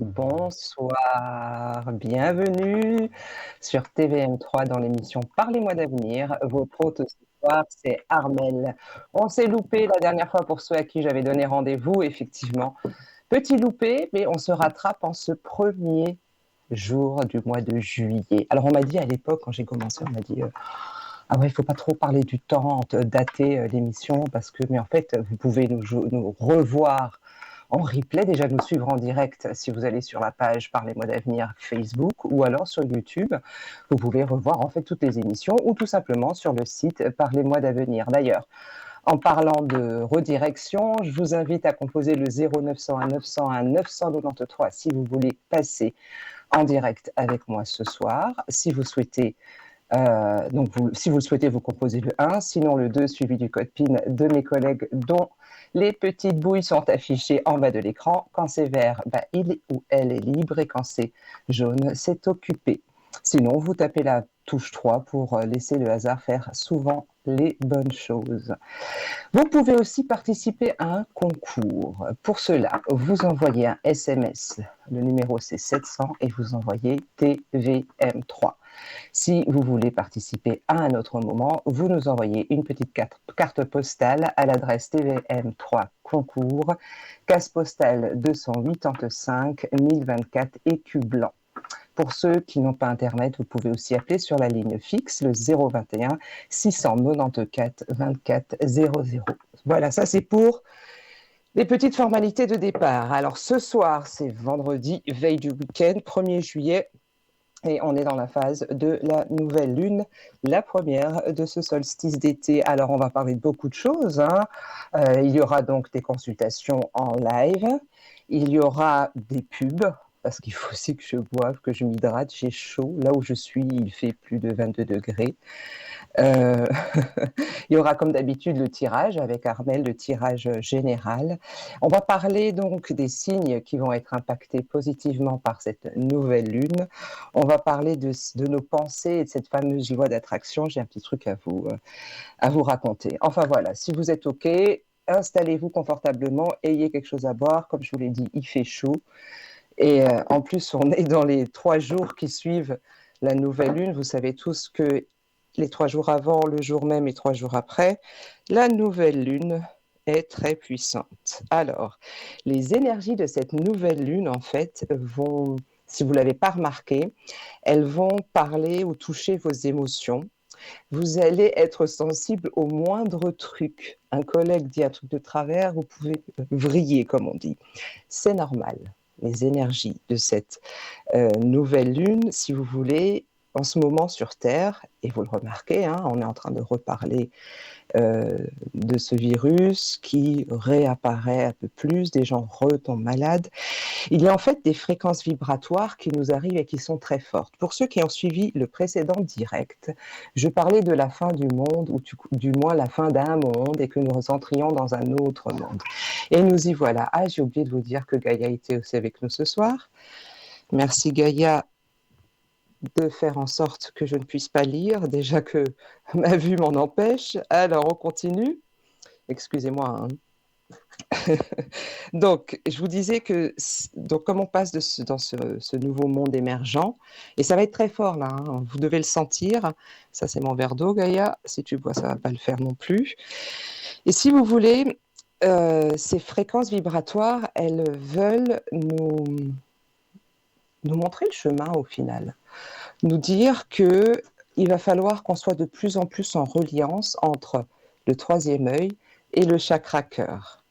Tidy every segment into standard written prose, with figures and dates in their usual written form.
Bonsoir, bienvenue sur TVM3 dans l'émission Parlez-moi d'avenir. Votre hôte ce soir, c'est Armelle. On s'est loupé la dernière fois pour ceux à qui j'avais donné rendez-vous, effectivement. Petit loupé, mais on se rattrape en ce premier jour du mois de juillet. Alors on m'a dit à l'époque, quand j'ai commencé, on m'a dit ah ouais, il faut pas trop parler du temps, dater l'émission, parce que, mais en fait, vous pouvez nous revoir en replay, déjà nous suivre en direct si vous allez sur la page Parlez-moi d'avenir Facebook ou alors sur YouTube. Vous pouvez revoir en fait toutes les émissions ou tout simplement sur le site Parlez-moi d'avenir. D'ailleurs, en parlant de redirection, je vous invite à composer le 0901 901 993 si vous voulez passer en direct avec moi ce soir. Si vous souhaitez si vous le souhaitez, vous composez le 1, sinon le 2 suivi du code PIN de mes collègues dont les petites bouilles sont affichées en bas de l'écran. Quand c'est vert, il ou elle est libre et quand c'est jaune, c'est occupé. Sinon, vous tapez la touche 3 pour laisser le hasard faire souvent les bonnes choses. Vous pouvez aussi participer à un concours. Pour cela, vous envoyez un SMS. Le numéro c'est 700 et vous envoyez TVM3. Si vous voulez participer à un autre moment, vous nous envoyez une petite carte postale à l'adresse TVM3 Concours, case postale 285 1024 écus blanc. Pour ceux qui n'ont pas Internet, vous pouvez aussi appeler sur la ligne fixe, le 021 694 24 00. Voilà, ça c'est pour les petites formalités de départ. Alors ce soir, c'est vendredi, veille du week-end, 1er juillet. Et on est dans la phase de la nouvelle lune, la première de ce solstice d'été. Alors, on va parler de beaucoup de choses, hein. Il y aura donc des consultations en live. Il y aura des pubs, parce qu'il faut aussi que je boive, que je m'hydrate. J'ai chaud. Là où je suis, il fait plus de 22 degrés. Euh, il y aura comme d'habitude le tirage avec Armelle, le tirage général. On va parler donc des signes qui vont être impactés positivement par cette nouvelle lune. On va parler de nos pensées et de cette fameuse loi d'attraction. J'ai un petit truc à vous raconter. Enfin voilà, si vous êtes OK, installez-vous confortablement, ayez quelque chose à boire. Comme je vous l'ai dit, il fait chaud. Et en plus, on est dans les 3 jours qui suivent la nouvelle lune. Vous savez tous que les 3 jours avant, le jour même et 3 jours après, la nouvelle lune est très puissante. Alors, les énergies de cette nouvelle lune, en fait, vont, si vous ne l'avez pas remarqué, elles vont parler ou toucher vos émotions. Vous allez être sensible au moindre truc. Un collègue dit un truc de travers, vous pouvez vriller, comme on dit. C'est normal. Les énergies de cette nouvelle lune, si vous voulez, en ce moment sur Terre, et vous le remarquez, hein, on est en train de reparler de ce virus qui réapparaît un peu plus, des gens retombent malades. Il y a en fait des fréquences vibratoires qui nous arrivent et qui sont très fortes. Pour ceux qui ont suivi le précédent direct, je parlais de la fin du monde, ou du moins la fin d'un monde, et que nous entrions dans un autre monde. Et nous y voilà. Ah, j'ai oublié de vous dire que Gaïa était aussi avec nous ce soir. Merci Gaïa de faire en sorte que je ne puisse pas lire, déjà que ma vue m'en empêche. Alors, on continue. Excusez-moi. Hein. Donc, je vous disais que, donc, comme on passe dans ce nouveau monde émergent, et ça va être très fort là, hein, vous devez le sentir. Ça, c'est mon verre d'eau, Gaïa. Si tu bois, ça ne va pas le faire non plus. Et si vous voulez, ces fréquences vibratoires, elles veulent nous montrer le chemin au final. Nous dire qu'il va falloir qu'on soit de plus en plus en reliance entre le troisième œil et le chakra cœur.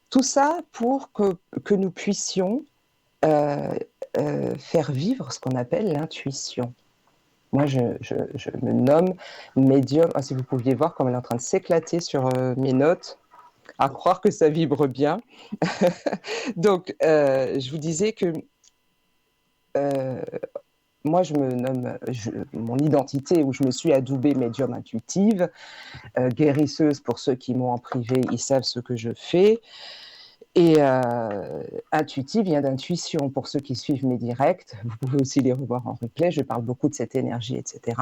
Tout ça pour que nous puissions faire vivre ce qu'on appelle l'intuition. Moi, je me nomme médium. Ah, si vous pouviez voir comme elle est en train de s'éclater sur mes notes, à croire que ça vibre bien. Donc, je vous disais que moi, je me nomme, mon identité où je me suis adoubée médium intuitive, guérisseuse pour ceux qui m'ont en privé, ils savent ce que je fais. Et intuitive vient d'intuition pour ceux qui suivent mes directs. Vous pouvez aussi les revoir en replay. Je parle beaucoup de cette énergie, etc.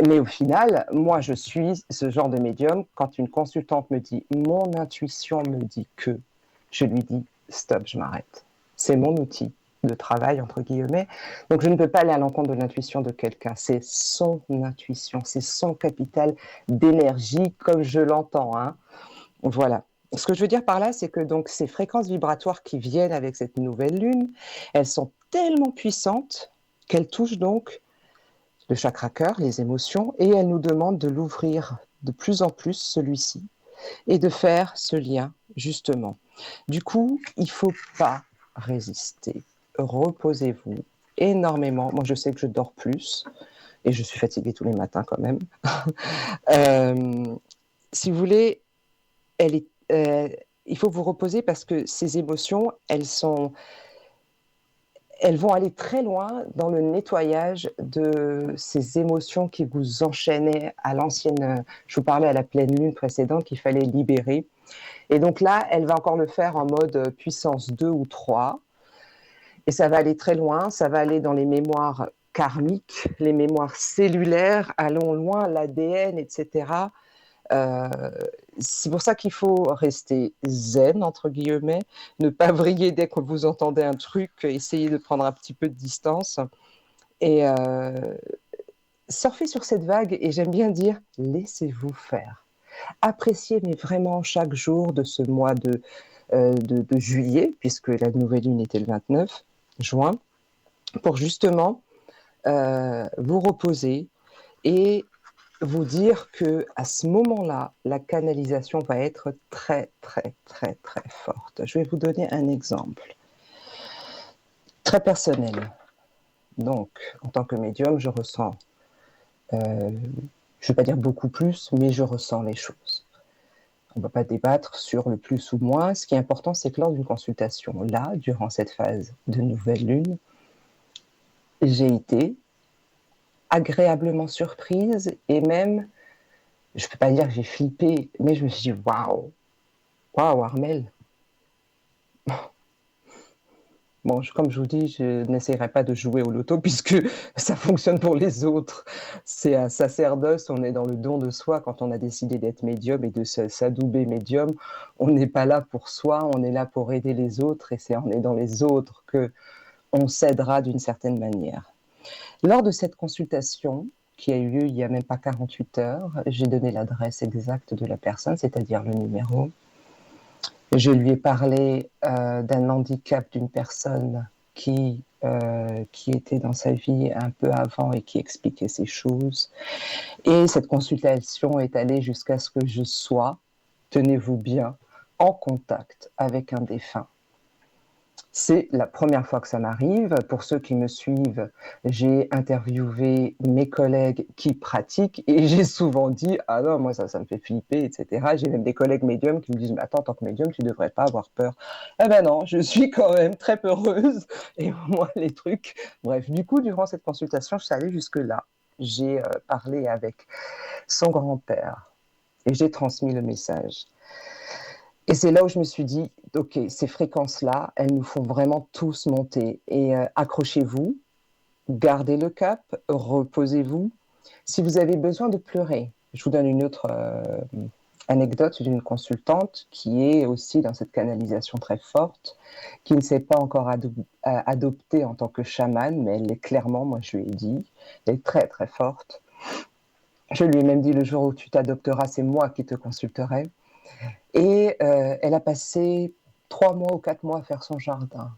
Mais au final, moi, je suis ce genre de médium. Quand une consultante me dit « mon intuition me dit que », je lui dis « stop, je m'arrête ». C'est mon outil de travail, entre guillemets. Donc, je ne peux pas aller à l'encontre de l'intuition de quelqu'un. C'est son intuition, c'est son capital d'énergie, comme je l'entends, hein. Voilà. Ce que je veux dire par là, c'est que donc ces fréquences vibratoires qui viennent avec cette nouvelle lune, elles sont tellement puissantes qu'elles touchent donc le chakra cœur, les émotions, et elles nous demandent de l'ouvrir de plus en plus, celui-ci, et de faire ce lien, justement. Du coup, il ne faut pas résister. Reposez-vous énormément. Moi, je sais que je dors plus, et je suis fatiguée tous les matins quand même. Si vous voulez, elle est, il faut vous reposer parce que ces émotions, elles vont aller très loin dans le nettoyage de ces émotions qui vous enchaînaient à l'ancienne. Je vous parlais à la pleine lune précédente qu'il fallait libérer. Et donc là, elle va encore le faire en mode puissance 2 ou 3. Et ça va aller très loin, ça va aller dans les mémoires karmiques, les mémoires cellulaires, allons loin, l'ADN, etc. Euh, c'est pour ça qu'il faut rester zen, entre guillemets, ne pas vriller dès que vous entendez un truc, essayer de prendre un petit peu de distance et surfer sur cette vague. Et j'aime bien dire, laissez-vous faire. Appréciez, mais vraiment, chaque jour de ce mois de juillet, puisque la nouvelle lune était le 29 juin, pour justement vous reposer et vous dire que à ce moment-là, la canalisation va être très, très, très, très forte. Je vais vous donner un exemple très personnel. Donc, en tant que médium, je ressens, je ne vais pas dire beaucoup plus, mais je ressens les choses. On ne va pas débattre sur le plus ou moins. Ce qui est important, c'est que lors d'une consultation, là, durant cette phase de nouvelle lune, j'ai été agréablement surprise et même, je ne peux pas dire que j'ai flippé, mais je me suis dit, waouh, waouh, Armelle. Bon, comme je vous dis, je n'essaierai pas de jouer au loto puisque ça fonctionne pour les autres. C'est un sacerdoce, on est dans le don de soi quand on a décidé d'être médium et de s'adouber médium. On n'est pas là pour soi, on est là pour aider les autres et c'est en aidant les autres qu'on s'aidera d'une certaine manière. Lors de cette consultation, qui a eu lieu il n'y a même pas 48 heures, j'ai donné l'adresse exacte de la personne, c'est-à-dire le numéro. Je lui ai parlé d'un handicap d'une personne qui était dans sa vie un peu avant et qui expliquait ces choses. Et cette consultation est allée jusqu'à ce que je sois, tenez-vous bien, en contact avec un défunt. C'est la première fois que ça m'arrive. Pour ceux qui me suivent, j'ai interviewé mes collègues qui pratiquent et j'ai souvent dit « Ah non, moi ça me fait flipper, etc. » J'ai même des collègues médiums qui me disent « Mais attends, en tant que médium, tu ne devrais pas avoir peur. » Eh ben non, je suis quand même très peureuse et moi les trucs... Bref, du coup, durant cette consultation, je suis allée jusque-là. J'ai parlé avec son grand-père et j'ai transmis le message. Et c'est là où je me suis dit, ok, ces fréquences-là, elles nous font vraiment tous monter. Et accrochez-vous, gardez le cap, reposez-vous. Si vous avez besoin de pleurer, je vous donne une autre anecdote d'une consultante qui est aussi dans cette canalisation très forte, qui ne s'est pas encore adoptée en tant que chamane, mais elle l'est clairement, moi je lui ai dit, elle est très très forte. Je lui ai même dit, le jour où tu t'adopteras, c'est moi qui te consulterai. Et elle a passé 3 mois ou 4 mois à faire son jardin.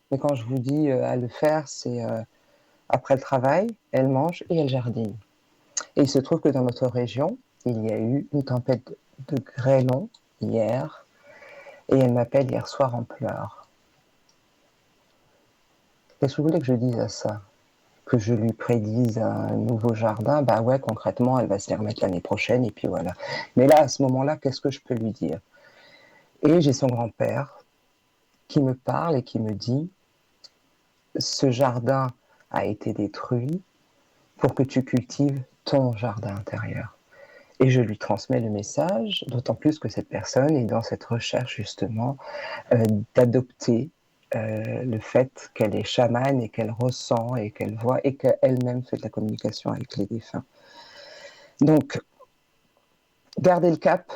Mais quand je vous dis à le faire, c'est après le travail, elle mange et elle jardine. Et il se trouve que dans notre région, il y a eu une tempête de grêlons hier, et elle m'appelle hier soir en pleurs. Qu'est-ce que vous voulez que je dise à ça? Que je lui prédise un nouveau jardin? Bah ouais, concrètement, elle va s'y remettre l'année prochaine, et puis voilà. Mais là, à ce moment-là, qu'est-ce que je peux lui dire? Et j'ai son grand-père qui me parle et qui me dit « Ce jardin a été détruit pour que tu cultives ton jardin intérieur. » Et je lui transmets le message, d'autant plus que cette personne est dans cette recherche justement d'adopter le fait qu'elle est chamane et qu'elle ressent et qu'elle voit et qu'elle-même fait de la communication avec les défunts. Donc, gardez le cap,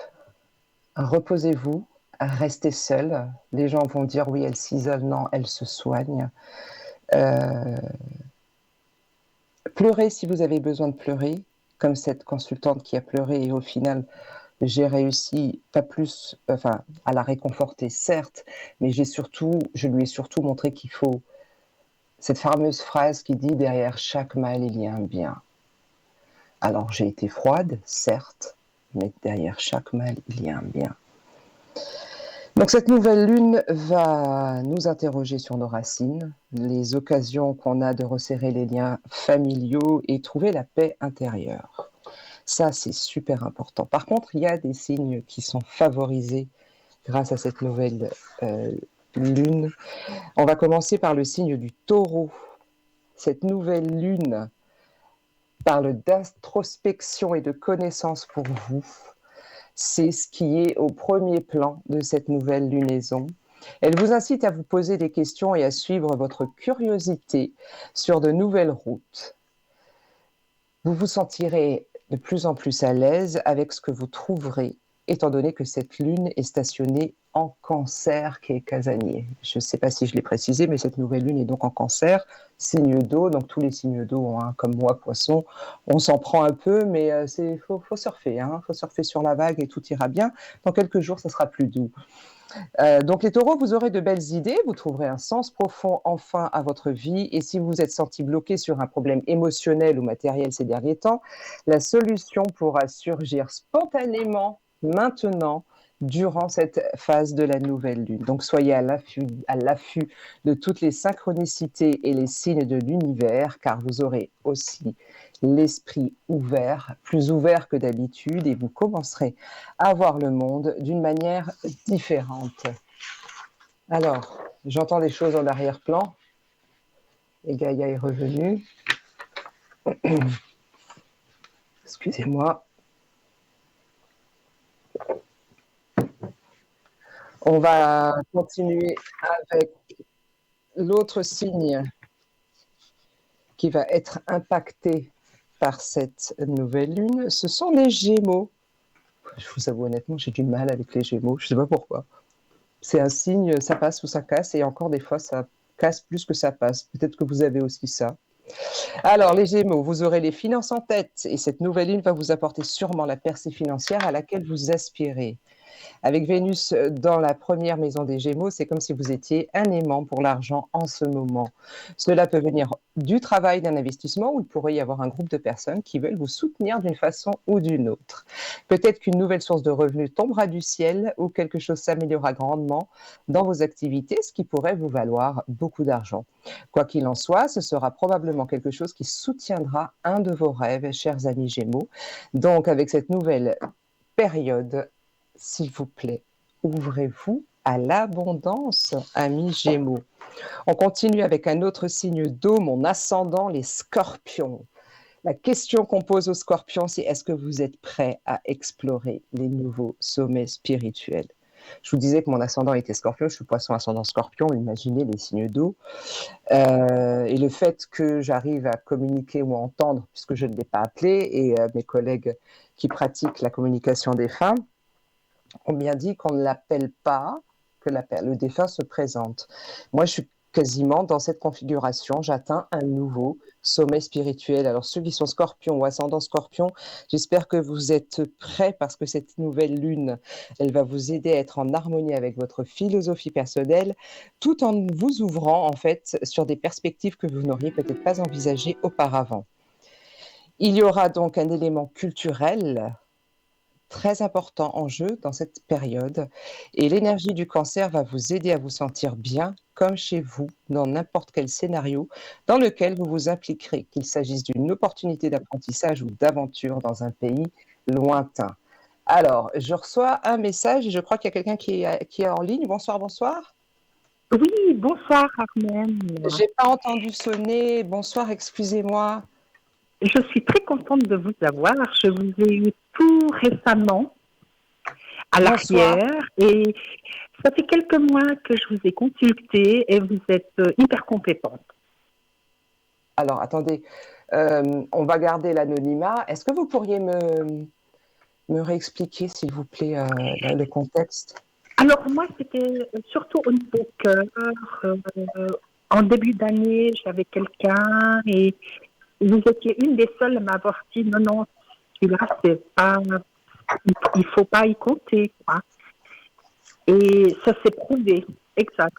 reposez-vous, restez seul. Les gens vont dire oui, elle s'isole, non, elle se soigne. Pleurez si vous avez besoin de pleurer, comme cette consultante qui a pleuré et au final, j'ai réussi, pas plus, enfin, à la réconforter, certes, mais je lui ai surtout montré qu'il faut cette fameuse phrase qui dit derrière chaque mal, il y a un bien. Alors j'ai été froide, certes, mais derrière chaque mal, il y a un bien. Donc cette nouvelle lune va nous interroger sur nos racines, les occasions qu'on a de resserrer les liens familiaux et trouver la paix intérieure. Ça, c'est super important. Par contre, il y a des signes qui sont favorisés grâce à cette nouvelle lune. On va commencer par le signe du taureau. Cette nouvelle lune parle d'introspection et de connaissance pour vous. C'est ce qui est au premier plan de cette nouvelle lunaison. Elle vous incite à vous poser des questions et à suivre votre curiosité sur de nouvelles routes. Vous vous sentirez de plus en plus à l'aise avec ce que vous trouverez, étant donné que cette lune est stationnée en Cancer, qui est casanier. Je ne sais pas si je l'ai précisé, mais cette nouvelle lune est donc en Cancer, signe d'eau, donc tous les signes d'eau, hein, comme moi, poisson, on s'en prend un peu, mais faut surfer, faut surfer sur la vague et tout ira bien. Dans quelques jours, ça sera plus doux. Donc les taureaux, vous aurez de belles idées, vous trouverez un sens profond enfin à votre vie et si vous vous êtes senti bloqué sur un problème émotionnel ou matériel ces derniers temps, la solution pourra surgir spontanément maintenant durant cette phase de la nouvelle lune. Donc soyez à l'affût de toutes les synchronicités et les signes de l'univers car vous aurez aussi l'esprit ouvert, plus ouvert que d'habitude et vous commencerez à voir le monde d'une manière différente. Alors, j'entends des choses en arrière-plan et Gaïa est revenue. Excusez-moi. On va continuer avec l'autre signe qui va être impacté par cette nouvelle lune. Ce sont les Gémeaux. Je vous avoue honnêtement, j'ai du mal avec les Gémeaux. Je ne sais pas pourquoi. C'est un signe, ça passe ou ça casse, et encore des fois, ça casse plus que ça passe. Peut-être que vous avez aussi ça. Alors, les Gémeaux, vous aurez les finances en tête, et cette nouvelle lune va vous apporter sûrement la percée financière à laquelle vous aspirez. Avec Vénus dans la première maison des Gémeaux, c'est comme si vous étiez un aimant pour l'argent en ce moment. Cela peut venir du travail, d'un investissement, ou il pourrait y avoir un groupe de personnes qui veulent vous soutenir d'une façon ou d'une autre. Peut-être qu'une nouvelle source de revenus tombera du ciel ou quelque chose s'améliorera grandement dans vos activités, ce qui pourrait vous valoir beaucoup d'argent. Quoi qu'il en soit, ce sera probablement quelque chose qui soutiendra un de vos rêves, chers amis Gémeaux. Donc, avec cette nouvelle période, s'il vous plaît, ouvrez-vous à l'abondance, amis Gémeaux. On continue avec un autre signe d'eau, mon ascendant, les Scorpions. La question qu'on pose aux Scorpions, c'est est-ce que vous êtes prêts à explorer les nouveaux sommets spirituels? Je vous disais que mon ascendant était Scorpion, je suis Poisson ascendant Scorpion, imaginez les signes d'eau. Et le fait que j'arrive à communiquer ou à entendre, puisque je ne l'ai pas appelé, et mes collègues qui pratiquent la communication des femmes, on bien dit qu'on ne l'appelle pas, que le défunt se présente. Moi, je suis quasiment dans cette configuration, j'atteins un nouveau sommet spirituel. Alors ceux qui sont scorpions ou ascendant scorpion, j'espère que vous êtes prêts parce que cette nouvelle lune, elle va vous aider à être en harmonie avec votre philosophie personnelle, tout en vous ouvrant en fait sur des perspectives que vous n'auriez peut-être pas envisagées auparavant. Il y aura donc un élément culturel très important en jeu dans cette période et l'énergie du cancer va vous aider à vous sentir bien comme chez vous dans n'importe quel scénario dans lequel vous vous impliquerez, qu'il s'agisse d'une opportunité d'apprentissage ou d'aventure dans un pays lointain. Alors, je reçois un message et je crois qu'il y a quelqu'un qui est en ligne. Bonsoir, bonsoir. Oui, bonsoir Armelle. J'ai pas entendu sonner. Bonsoir, excusez-moi. Je suis très contente de vous avoir. Je vous ai eu tout récemment à Bonsoir. l'arrière et ça fait quelques mois que je vous ai consulté et vous êtes hyper compétente. Alors, attendez, on va garder l'anonymat. Est-ce que vous pourriez me réexpliquer, s'il vous plaît, le contexte? Alors moi, c'était surtout au niveau cœur. En début d'année, j'avais quelqu'un et vous étiez une des seules à m'avoir dit non, non, celui-là, c'est pas, il faut pas y compter, quoi. Et ça s'est prouvé, exact.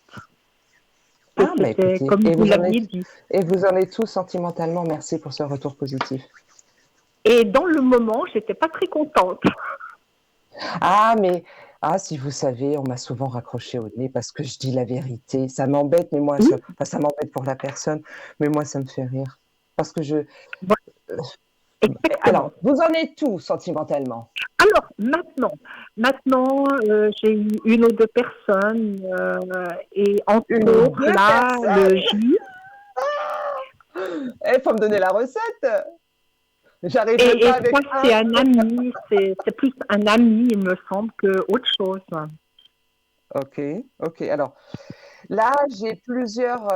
Que Ah, bah c'était écoutez, comme vous l'aviez dit. et vous en êtes tous sentimentalement. Merci pour ce retour positif. Et dans le moment, j'étais pas très contente. Ah, mais si vous savez, on m'a souvent raccroché au nez parce que je dis la vérité. Ça m'embête, mais moi, Oui, enfin, ça m'embête pour la personne, mais moi, ça me fait rire. Parce que je. voilà, Alors, exactement. vous en êtes tous sentimentalement. Alors maintenant, j'ai eu une ou deux personnes et Une entre ou autres deux là, le personnes. J. Il faut me donner la recette. J'arrive même Et pas je avec crois que un. c'est un ami, c'est plus un ami, il me semble, que autre chose. Ok, ok. Alors, là, j'ai plusieurs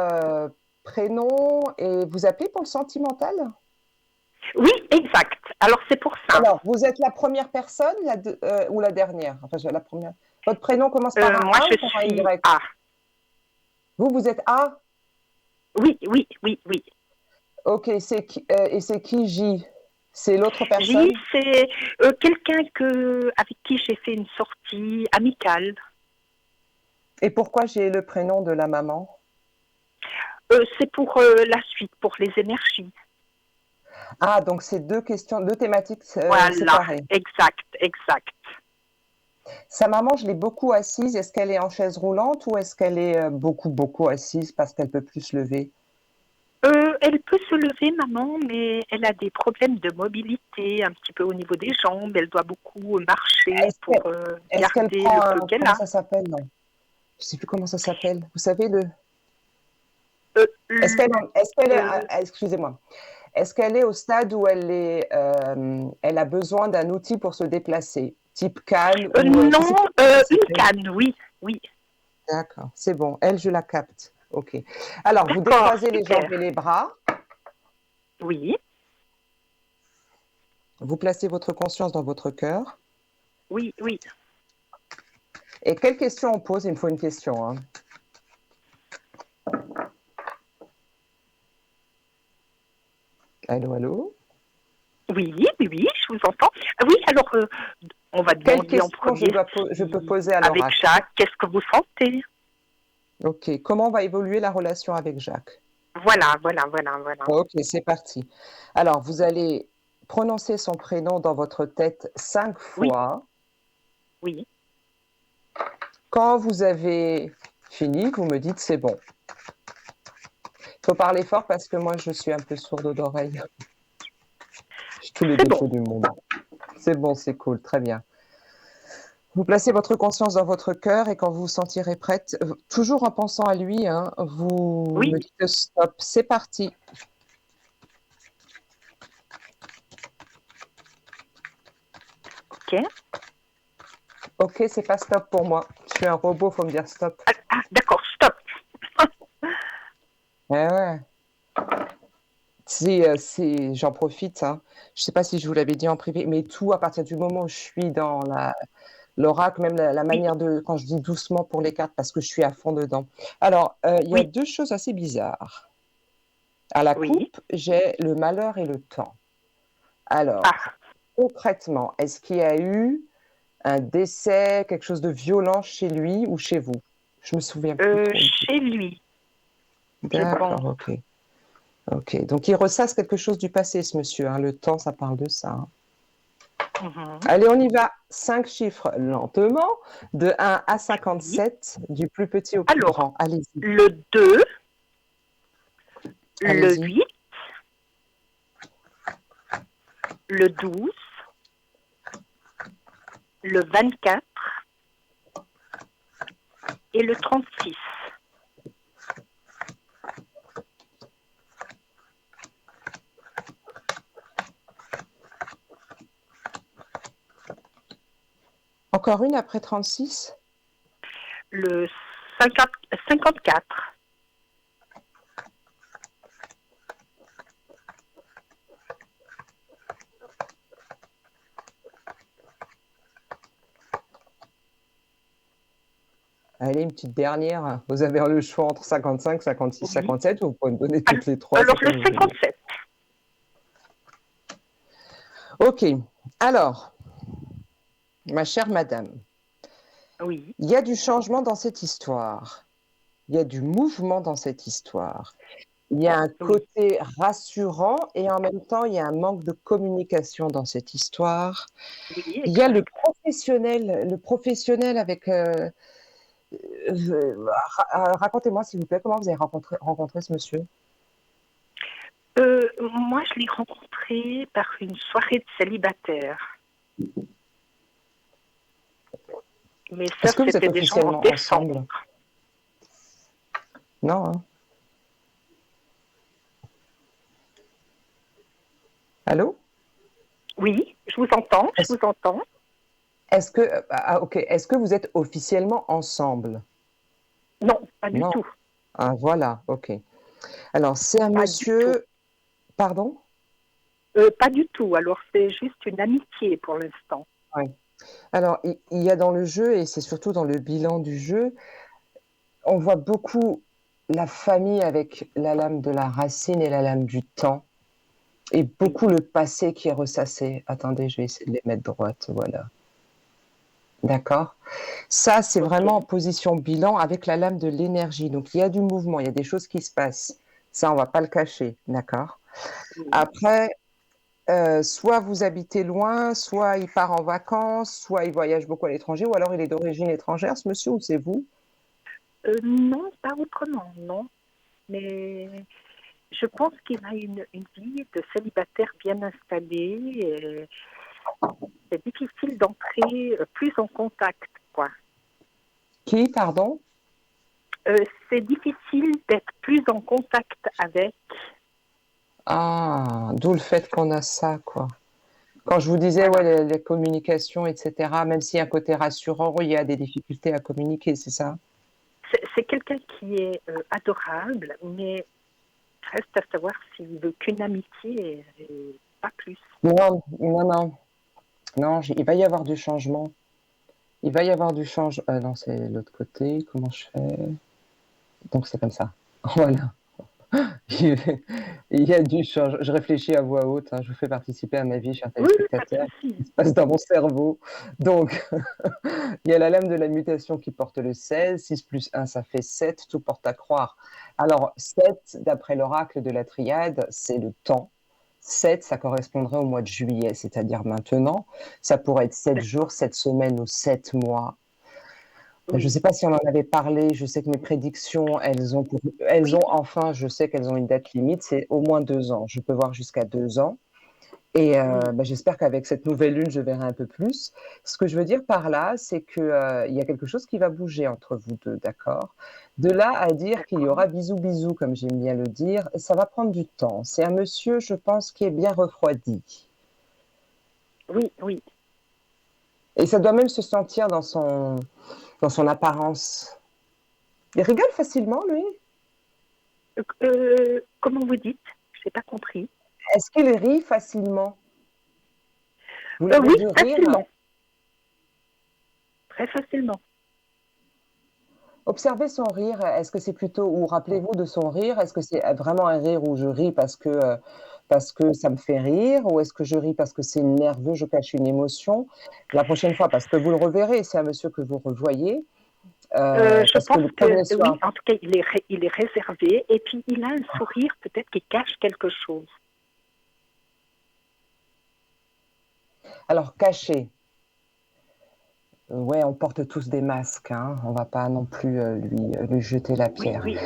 prénoms et vous appelez pour le sentimental? Oui, exact. Alors c'est pour ça. Alors, vous êtes la première personne ou la dernière? Enfin, la première. Votre prénom commence par un Moi, A je ou par un suis Y? A. Vous êtes A? Oui, oui, oui, oui. Ok, et c'est qui J? C'est l'autre J, personne? c'est quelqu'un avec qui j'ai fait une sortie amicale. Et pourquoi j'ai le prénom de la maman? C'est pour la suite, pour les énergies. Ah, donc c'est deux questions, deux thématiques Voilà, séparées. exact, exact. Sa maman, je l'ai beaucoup assise. Est-ce qu'elle est en chaise roulante ou est-ce qu'elle est beaucoup, beaucoup assise parce qu'elle peut plus se lever? Elle peut se lever, maman, mais elle a des problèmes de mobilité, un petit peu au niveau des jambes. Elle doit beaucoup marcher Est-ce pour qu'elle est-ce qu'elle garder prend le peu qu'elle comment a. ça s'appelle? Non, je sais plus comment ça s'appelle. Vous savez le. Euh, Est-ce qu'elle est, euh, excusez-moi. Est-ce qu'elle est au stade où elle a besoin d'un outil pour se déplacer, type canne ou je non, sais plus comment ça une s'appelle. canne, oui, oui. D'accord, c'est bon. Elle, je la capte. Ok. Alors, vous D'accord, décroisez les jambes et super. les bras. Oui, Vous placez votre conscience dans votre cœur. oui, oui. Et quelle question on pose? Il me faut une question. Hein. Allô, allô? Oui, oui, oui, je vous entends. Oui, alors, on va Quelle demander en question premier je peux si, poser à avec l'oracle? Jacques, qu'est-ce que vous sentez? Ok. Comment va évoluer la relation avec Jacques? Voilà, voilà, voilà, voilà. Ok, c'est parti. Alors, vous allez prononcer son prénom dans votre tête 5 Oui, fois. oui. Quand vous avez fini, vous me dites c'est bon. Il faut parler fort parce que moi, je suis un peu sourde d'oreille. J'ai tous les C'est bon. défauts du monde. C'est bon, c'est cool, très bien. Vous placez votre conscience dans votre cœur et quand vous vous sentirez prête, toujours en pensant à lui, hein, vous me Oui, dites stop, c'est parti. ok. Ok, c'est pas stop pour moi. Je suis un robot, faut me dire stop. D'accord, stop. Eh ouais. J'en profite. Hein. Je sais pas si je vous l'avais dit en privé, mais tout à partir du moment où je suis dans l'oracle, même la Oui, manière de, quand je dis doucement pour les cartes, parce que je suis à fond dedans. Alors, il y a oui, deux choses assez bizarres. À la oui. coupe, j'ai le malheur et le temps. Alors, Ah, concrètement, est-ce qu'il y a eu un décès, quelque chose de violent chez lui ou chez vous? Je me souviens plus trop. chez lui, je pense. D'accord, ok. Ok, donc il ressasse quelque chose du passé, ce monsieur. Hein. Le temps, ça parle de ça. Hein. Mhm. Allez, on y va. 5 chiffres lentement, de 1 à Oui. 57, du plus petit au plus Alors, grand. Allez-y, le 2, le allez-y. 8, le 12, le 24 et le 36. Encore une après 36. Le 54. Allez, une petite dernière. Vous avez le choix entre 55, 56, Oui. 57. Vous pouvez me donner Al- toutes les trois, c'est Alors, le comme vous voulez. 57. Ok. Alors, ma chère madame, Oui. il y a du changement dans cette histoire. Il y a du mouvement dans cette histoire. Il y a un Oui. côté rassurant et en même temps, il y a un manque de communication dans cette histoire. Oui, Il y a exact. le professionnel avec. Racontez-moi, s'il vous plaît, comment vous avez rencontré ce monsieur? Moi, je l'ai rencontré par une soirée de célibataire. Mais ça, Est-ce que vous êtes c'était déjà en officiellement décembre. ensemble? Non, hein? Allô? Oui, je vous entends, je Est-ce vous entends. ok. Est-ce que vous êtes officiellement ensemble? Non, pas du Non. tout. Ah, voilà, ok. Alors, c'est un Pas du tout. monsieur. Pardon? Pas du tout. Alors, c'est juste une amitié pour l'instant. Oui. Alors, il y a dans le jeu, et c'est surtout dans le bilan du jeu, on voit beaucoup la famille avec la lame de la racine et la lame du temps, et beaucoup Oui. le passé qui est ressassé. Attendez, je vais essayer de les mettre droites, voilà. D'accord? Ça, c'est Ok. vraiment en position bilan avec la lame de l'énergie. Donc, il y a du mouvement, il y a des choses qui se passent. Ça, on va pas le cacher, d'accord? Oui. Après, soit vous habitez loin, soit il part en vacances, soit il voyage beaucoup à l'étranger, ou alors il est d'origine étrangère, ce monsieur, ou c'est vous? Non, pas autrement, non. Mais je pense qu'il a une vie de célibataire bien installée. C'est difficile d'entrer plus en contact, quoi. Qui, pardon? C'est difficile d'être plus en contact avec. Ah, d'où le fait qu'on a ça, quoi. Quand je vous disais, ouais, Voilà. les communications, etc., même s'il y a un côté rassurant, il y a des difficultés à communiquer, c'est ça? C'est quelqu'un qui est adorable, mais reste à savoir s'il veut qu'une amitié et pas plus. Non, non, non, non, il va y avoir du changement. Il va y avoir du changement. Non, c'est l'autre côté. Comment je fais? Donc, c'est comme ça. Voilà. Il y a du changement. Je réfléchis à voix haute, hein. Je vous fais participer à ma vie, chers Oui, oui, pas de téléspectateurs, ce souci. qui se passe dans mon cerveau. Donc, il y a la lame de la mutation qui porte le 16. 6 plus 1, ça fait 7. Tout porte à croire. Alors, 7, d'après l'oracle de la triade, c'est le temps. 7, ça correspondrait au mois de juillet, c'est-à-dire maintenant. Ça pourrait être 7 jours, D'accord. 7 semaines ou 7 mois. Je ne Oui. sais pas si on en avait parlé. Je sais que mes prédictions, elles Oui, ont enfin, je sais qu'elles ont une date limite, c'est au moins 2 ans. Je peux voir jusqu'à 2 ans. Et oui. j'espère qu'avec cette nouvelle lune, je verrai un peu plus. Ce que je veux dire par là, c'est qu'il y a quelque chose qui va bouger entre vous deux, d'accord? De là à dire qu'il y D'accord. aura bisous bisous, comme j'aime bien le dire, ça va prendre du temps. C'est un monsieur, je pense, qui est bien refroidi. Oui, oui. Et ça doit même se sentir dans son apparence. Il rigole facilement, lui? Comment vous dites? Je n'ai pas compris. Est-ce qu'il rit facilement? Vous l'avez Oui, vu rire? facilement. Très facilement. Observez son rire. Est-ce que c'est plutôt, ou rappelez-vous de son rire, est-ce que c'est vraiment un rire où je ris parce que ça me fait rire, ou est-ce que je ris parce que c'est nerveux, je cache une émotion? La prochaine fois, parce que vous le reverrez, c'est un monsieur que vous revoyez, Je parce que pense le que premier oui, soir, en tout cas, il est réservé et puis il a un sourire peut-être qui cache quelque chose. alors caché, ouais, on porte tous des masques, hein, on va pas non plus lui jeter la Oui, pierre. oui,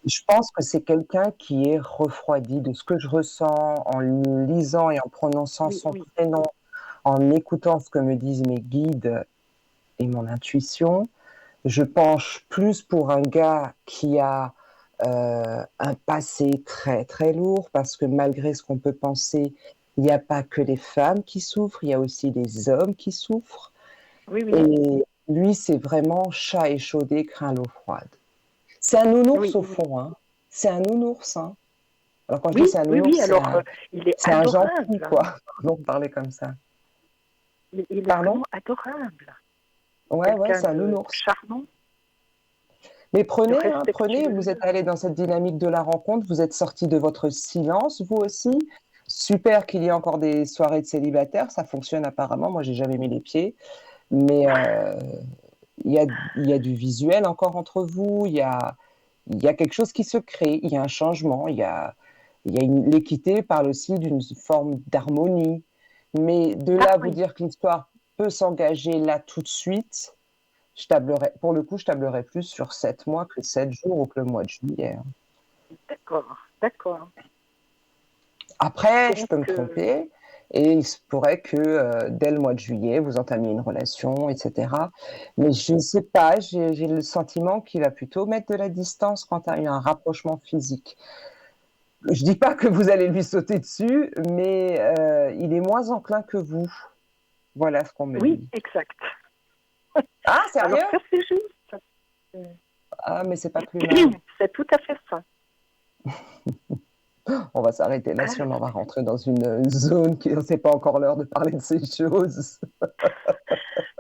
Je pense que c'est quelqu'un qui est refroidi de ce que je ressens en lisant et en prononçant oui, son oui, prénom, en écoutant ce que me disent mes guides et mon intuition. Je penche plus pour un gars qui a un passé très très lourd parce que malgré ce qu'on peut penser, il n'y a pas que les femmes qui souffrent, il y a aussi des hommes qui souffrent. oui, oui, Et lui, c'est vraiment chat échaudé, craint l'eau froide. C'est un nounours oui, au oui, fond, hein. C'est un nounours, hein. Alors quand je dis oui, c'est un oui, nounours, oui. Alors, il est c'est un gentil, adorable, hein. quoi. Pardon de parler comme ça. Il est Pardon? vraiment adorable. Ouais, ouais, Quelqu'un c'est un de nounours. charmant. Mais de prenez, vous respectueux. êtes allé dans cette dynamique de la rencontre, vous êtes sorti de votre silence, vous aussi. Super qu'il y ait encore des soirées de célibataires, ça fonctionne apparemment. Moi, j'ai jamais mis les pieds, mais il y a du visuel encore entre vous. Il y a quelque chose qui se crée. Il y a un changement. L'équité parle aussi d'une forme d'harmonie. Mais de là à Ah vous oui, dire que l'histoire peut s'engager là tout de suite, pour le coup, je tablerais plus sur 7 mois que 7 jours ou que le mois de juillet. d'accord, d'accord. Après, je Donc, peux me tromper et il se pourrait que dès le mois de juillet, vous entamiez une relation, etc. Mais je ne sais pas, j'ai le sentiment qu'il va plutôt mettre de la distance quand il y a un rapprochement physique. Je dis pas que vous allez lui sauter dessus, mais il est moins enclin que vous. Voilà ce qu'on me oui, dit. exact. Ah, Alors sérieux? ça, c'est juste. Ah, mais c'est pas plus mal. C'est tout à fait ça. On va s'arrêter là, sinon on va rentrer dans une zone qui, c'est pas encore l'heure de parler de ces choses.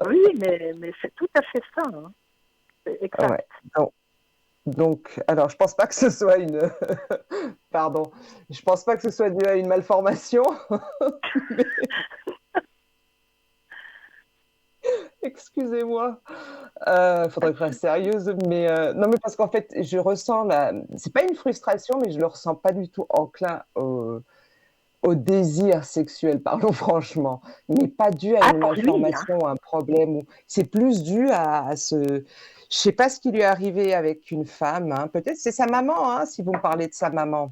Oui, mais c'est tout à fait ça, hein. C'est exact. Ouais. Alors, je pense pas que ce soit pardon, je pense pas que ce soit dû à une malformation. Mais, excusez-moi. Pas Faudrait de que je reste souci. sérieuse, mais non, mais parce qu'en fait, je ressens c'est pas une frustration, mais je le ressens pas du tout enclin au désir sexuel, parlons franchement, mais pas dû à Ah, une pour lui, hein. malformation ou un problème. C'est plus dû à ce. Je sais pas ce qui lui est arrivé avec une femme. Hein. Peut-être c'est sa maman, hein, si vous me parlez de sa maman.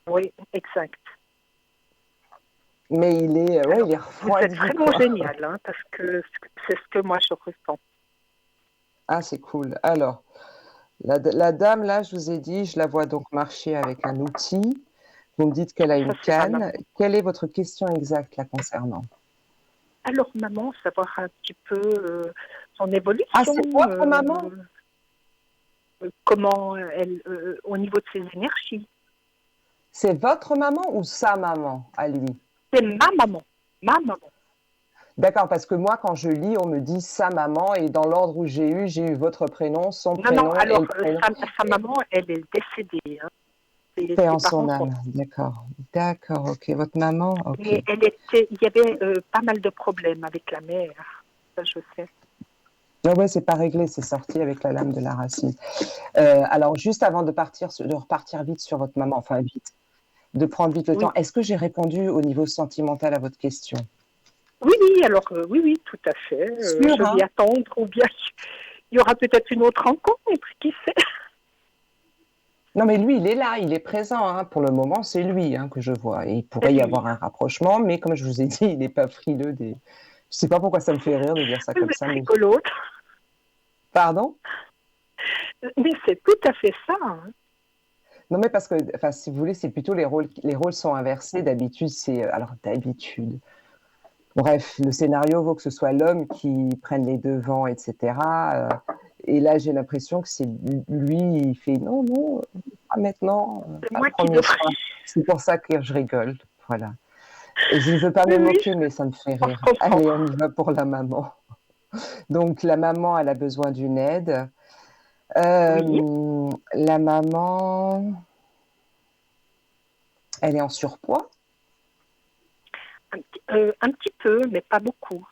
Oui, exact. Mais ouais, Alors, il est vous êtes refroidi, vraiment quoi. génial, hein, parce que c'est ce que moi je ressens. Ah, c'est cool. Alors, la dame, là, je vous ai dit, je la vois donc marcher avec un outil. Vous me dites qu'elle a Ça, une c'est ma canne. maman. Quelle est votre question exacte la concernant? Alors, maman, savoir un petit peu son Ah, évolution, c'est votre maman? comment elle, au niveau de ses énergies. C'est votre maman ou sa maman à lui? C'est ma maman. Ma maman. D'accord, parce que moi, quand je lis, on me dit sa maman et dans l'ordre où j'ai eu votre prénom, son Non, non, prénom et alors, le prénom. sa maman, elle est décédée, hein. Paix Ses en parents son sont. âme. D'accord. D'accord, ok. Votre maman, ok. Mais il y avait pas mal de problèmes avec la mère. Ça, je sais. Ah ouais, c'est pas réglé, c'est sorti avec la lame de la racine. Alors, juste avant de de repartir vite sur votre maman, enfin vite, de prendre vite le temps, Oui. est-ce que j'ai répondu au niveau sentimental à votre question? Oui, oui, alors, oui, oui, tout à fait. Sûr, Je hein? m'y attendre, ou bien il y aura peut-être une autre rencontre, qui sait. Non, mais lui, il est là, il est présent. Hein. Pour le moment, c'est lui hein, que je vois. Et il C'est pourrait y lui. avoir un rapprochement, mais comme je vous ai dit, il n'est pas frileux des. Je sais pas pourquoi ça me fait rire de dire ça Vous comme êtes ça, mais rigolo. pardon? Mais c'est tout à fait ça, hein. Non, mais parce que, enfin, si vous voulez, c'est plutôt les rôles sont inversés. D'habitude, alors d'habitude. Bref, le scénario vaut que ce soit l'homme qui prenne les devants, etc. Et là, j'ai l'impression que c'est lui, il fait non, non, pas maintenant, C'est pas le moi qui premier devrais. soir. C'est pour ça que je rigole. Voilà. Je ne veux pas Oui, me oui, moquer, mais ça me fait on se rire. comprend. Allez, on y va pour la maman. Donc, la maman, elle a besoin d'une aide. Oui, La maman, elle est en surpoids. un petit peu, mais pas beaucoup.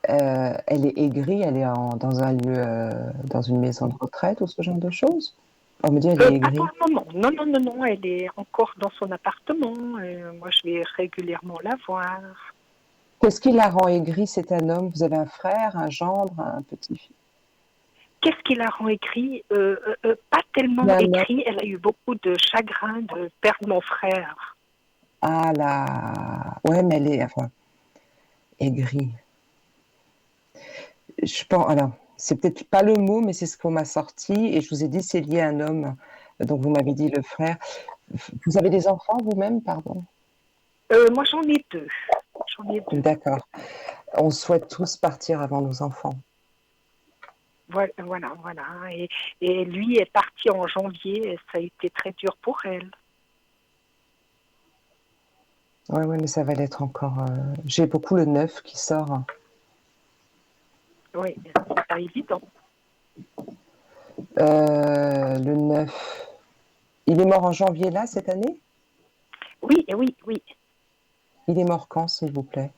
Elle est aigrie, elle est dans un lieu, dans une maison de retraite ou ce genre de choses. On me dit elle est Pas pour aigrie. le moment. Non, non, non, non, elle est encore dans son appartement. Moi, je vais régulièrement la voir. Qu'est-ce qui la rend aigrie? C'est un homme. Vous avez un frère, un gendre, un petit-fils? Qu'est-ce qui la rend aigrie? Pas Il y tellement a un homme. aigrie. Elle a eu beaucoup de chagrin de perdre mon frère. Ah là, ouais, mais elle est, enfin, aigrie. Je pense, alors, c'est peut-être pas le mot, mais c'est ce qu'on m'a sorti. Et je vous ai dit, c'est lié à un homme. Donc, vous m'avez dit le frère. Vous avez des enfants vous-même, pardon? Moi, j'en ai deux. J'en ai deux. D'accord. On souhaite tous partir avant nos enfants. Voilà, voilà, voilà. Et lui est parti en janvier et ça a été très dur pour elle. Ouais, ouais, mais ça va l'être encore. J'ai beaucoup le 9 qui sort. Oui, c'est pas évident. Le 9. Il est mort en janvier, là, cette année? Oui, oui, oui. Il est mort quand, s'il vous plaît?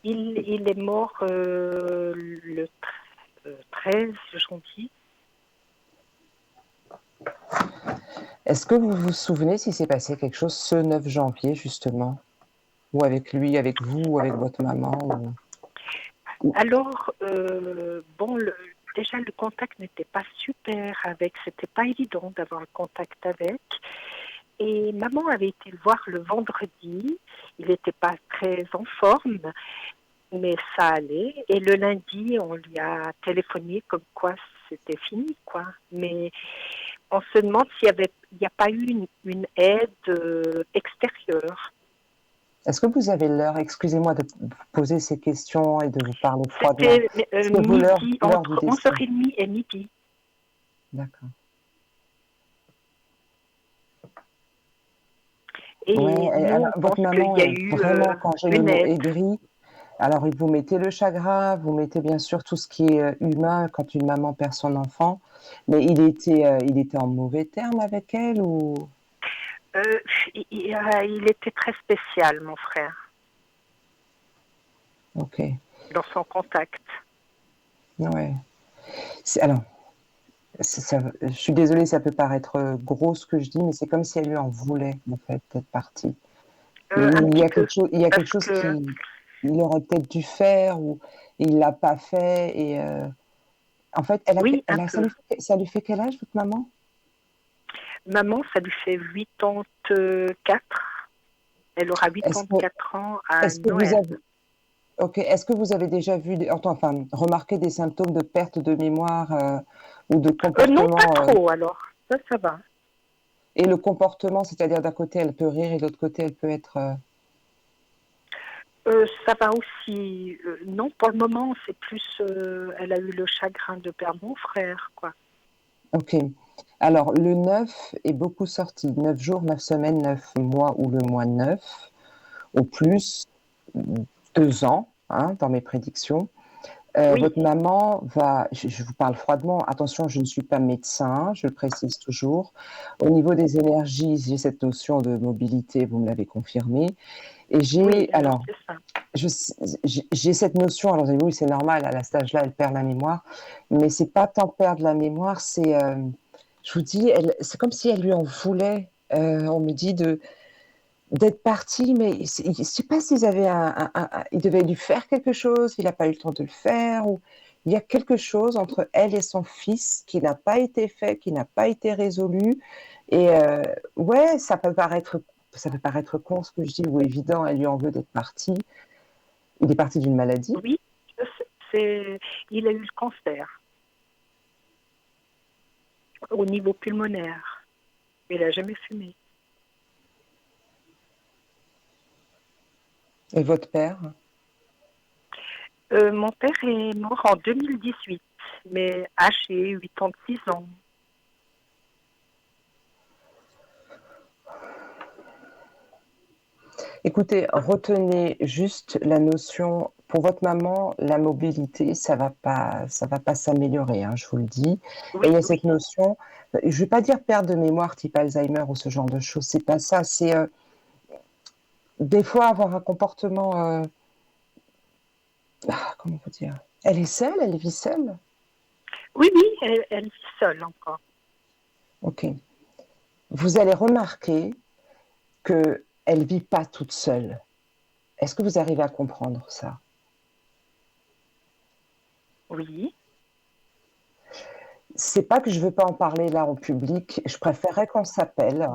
Il est mort le 13 janvier. Est-ce que vous vous souvenez s'il s'est passé quelque chose ce 9 janvier, justement? Ou avec lui, avec vous, ou avec votre maman? Alors, bon, déjà, le contact n'était pas super avec, c'était pas évident d'avoir le contact avec. Et maman avait été le voir le vendredi. Il n'était pas très en forme, mais ça allait. Et le lundi, on lui a téléphoné comme quoi c'était fini, quoi. Mais on se demande il n'y a pas eu une aide extérieure. Est-ce que vous avez l'heure? Excusez-moi de vous poser ces questions et de vous parler froidement. C'était Est-ce que vous midi, l'heure du entre décès? 11h30 et midi. D'accord. Ouais, Et et nous, alors, on votre pense qu'il maman y a est eu vraiment, quand j'ai le une mot aide. aigri, alors vous mettez le chagrin, vous mettez bien sûr tout ce qui est humain quand une maman perd son enfant, mais il était en mauvais termes avec elle ou? Euh, il était très spécial, mon frère, Ok, dans son contact. ouais. Alors, je suis désolée, ça peut paraître gros ce que je dis, mais c'est comme si elle lui en voulait, en fait, d'être partie. Un Il y petit a peu, il y a parce quelque chose que qui, il aurait peut-être dû faire ou il l'a pas fait et en fait, oui, un peu. ça lui fait quel âge, votre maman? Maman, ça lui fait 84. Elle aura Est-ce que, 84 ans à est-ce que vous Noël. avez, ok, est-ce que vous avez déjà vu, enfin, remarqué des symptômes de perte de mémoire ou de Non, pas comportement trop, alors. Ça va. et le comportement, c'est-à-dire d'un côté elle peut rire et de l'autre côté elle peut être, Ça va aussi. Non, pour le moment, c'est plus. Elle a eu le chagrin de perdre mon frère, quoi. ok. Alors le 9 est beaucoup sorti, 9 jours, 9 semaines, 9 mois ou le mois 9, au plus 2 ans, hein, dans mes prédictions. Oui, Votre maman va, je vous parle froidement, attention, je ne suis pas médecin, je le précise toujours. Au niveau des énergies, j'ai cette notion de mobilité, vous me l'avez confirmé. Et oui, j'ai, alors alors, c'est ça. je j'ai cette notion, alors oui, c'est normal, à cet âge-là, elle perd la mémoire, mais c'est pas tant perdre la mémoire, c'est, je vous dis, c'est comme si elle lui en voulait. On me dit d'être partie, mais je ne sais pas s'ils avaient il devait lui faire quelque chose, il n'a pas eu le temps de le faire, ou il y a quelque chose entre elle et son fils qui n'a pas été fait, qui n'a pas été résolu. Et ouais, ça peut paraître con ce que je dis, ou évident, elle lui en veut d'être partie. Il est parti d'une maladie. Oui, il a eu le cancer au niveau pulmonaire. Il n'a jamais fumé. Et votre père? Mon père est mort en 2018, mais âgé, 86 ans. Écoutez, retenez juste la notion, pour votre maman, la mobilité, ça va pas s'améliorer, hein, je vous le dis. Et il Oui, y a oui, cette notion, je vais pas dire perte de mémoire type Alzheimer ou ce genre de choses, c'est pas ça, c'est des fois avoir un comportement, comment vous dire? Elle est seule, elle vit seule? oui, oui, elle vit seule encore. Ok. Vous allez remarquer que elle vit pas toute seule. Est-ce que vous arrivez à comprendre ça? Oui, C'est pas que je veux pas en parler là en public, je préférerais qu'on s'appelle.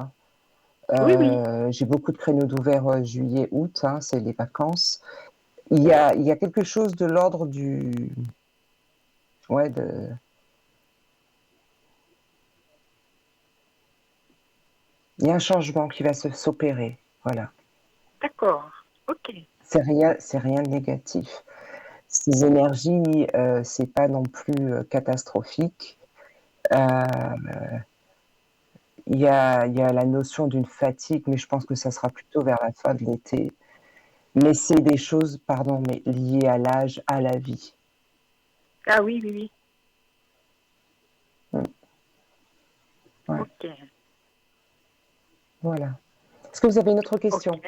oui, oui. J'ai beaucoup de créneaux d'ouvert juillet, août, hein, c'est les vacances. Il y a quelque chose de l'ordre du, ouais, il y a un changement qui va s'opérer. Voilà. D'accord. Ok. C'est rien de négatif. Ces énergies, c'est pas non plus catastrophique. Euh, il y a la notion d'une fatigue, mais je pense que ça sera plutôt vers la fin de l'été. Mais c'est des choses, pardon, mais liées à l'âge, à la vie. Ah oui, oui, oui. Ouais, Ok. voilà. Est-ce que vous avez une autre Ok. question?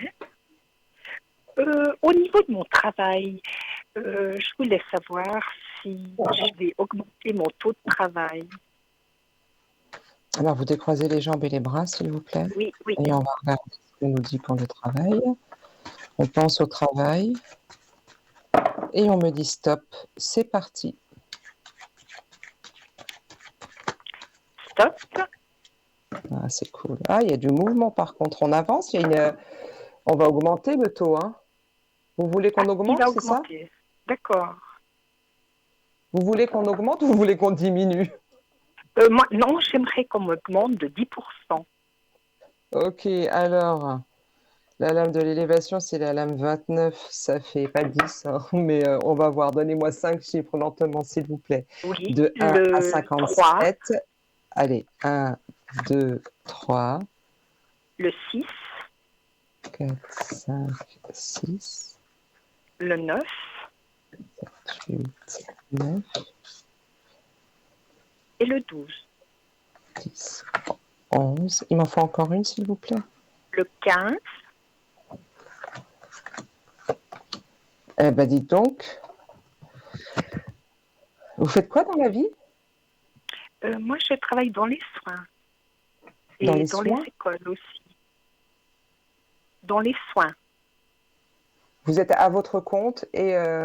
Au niveau de mon travail, je voulais savoir si je vais augmenter mon taux de travail. Alors, vous décroisez les jambes et les bras, s'il vous plaît. Oui, oui. Et on va regarder ce que nous dit pour le travail. On pense au travail et on me dit stop. C'est parti. Stop. Ah, c'est cool. Ah, il y a du mouvement par contre. On avance. On va augmenter le taux, hein. Vous voulez Ah, qu'on il augmente, va c'est ça? augmenter. D'accord. Vous voulez qu'on augmente ou vous voulez qu'on diminue? Moi, non, j'aimerais qu'on m'augmente de 10%. Ok, alors, la lame de l'élévation, c'est la lame 29. Ça fait pas 10, hein, mais on va voir. Donnez-moi 5 chiffres lentement, s'il vous plaît. Oui, De 1 à le 3, 57. Allez, 1, 2, 3, le 6, 4, 5, 6, le 9, 8, 9, et le 12. 10, 11. Il m'en faut encore une, s'il vous plaît. Le 15. Eh ben, dites donc, vous faites quoi dans la vie? Moi, je travaille dans les soins Dans et les dans les soins? écoles aussi. Dans les soins. Vous êtes à votre compte et Euh,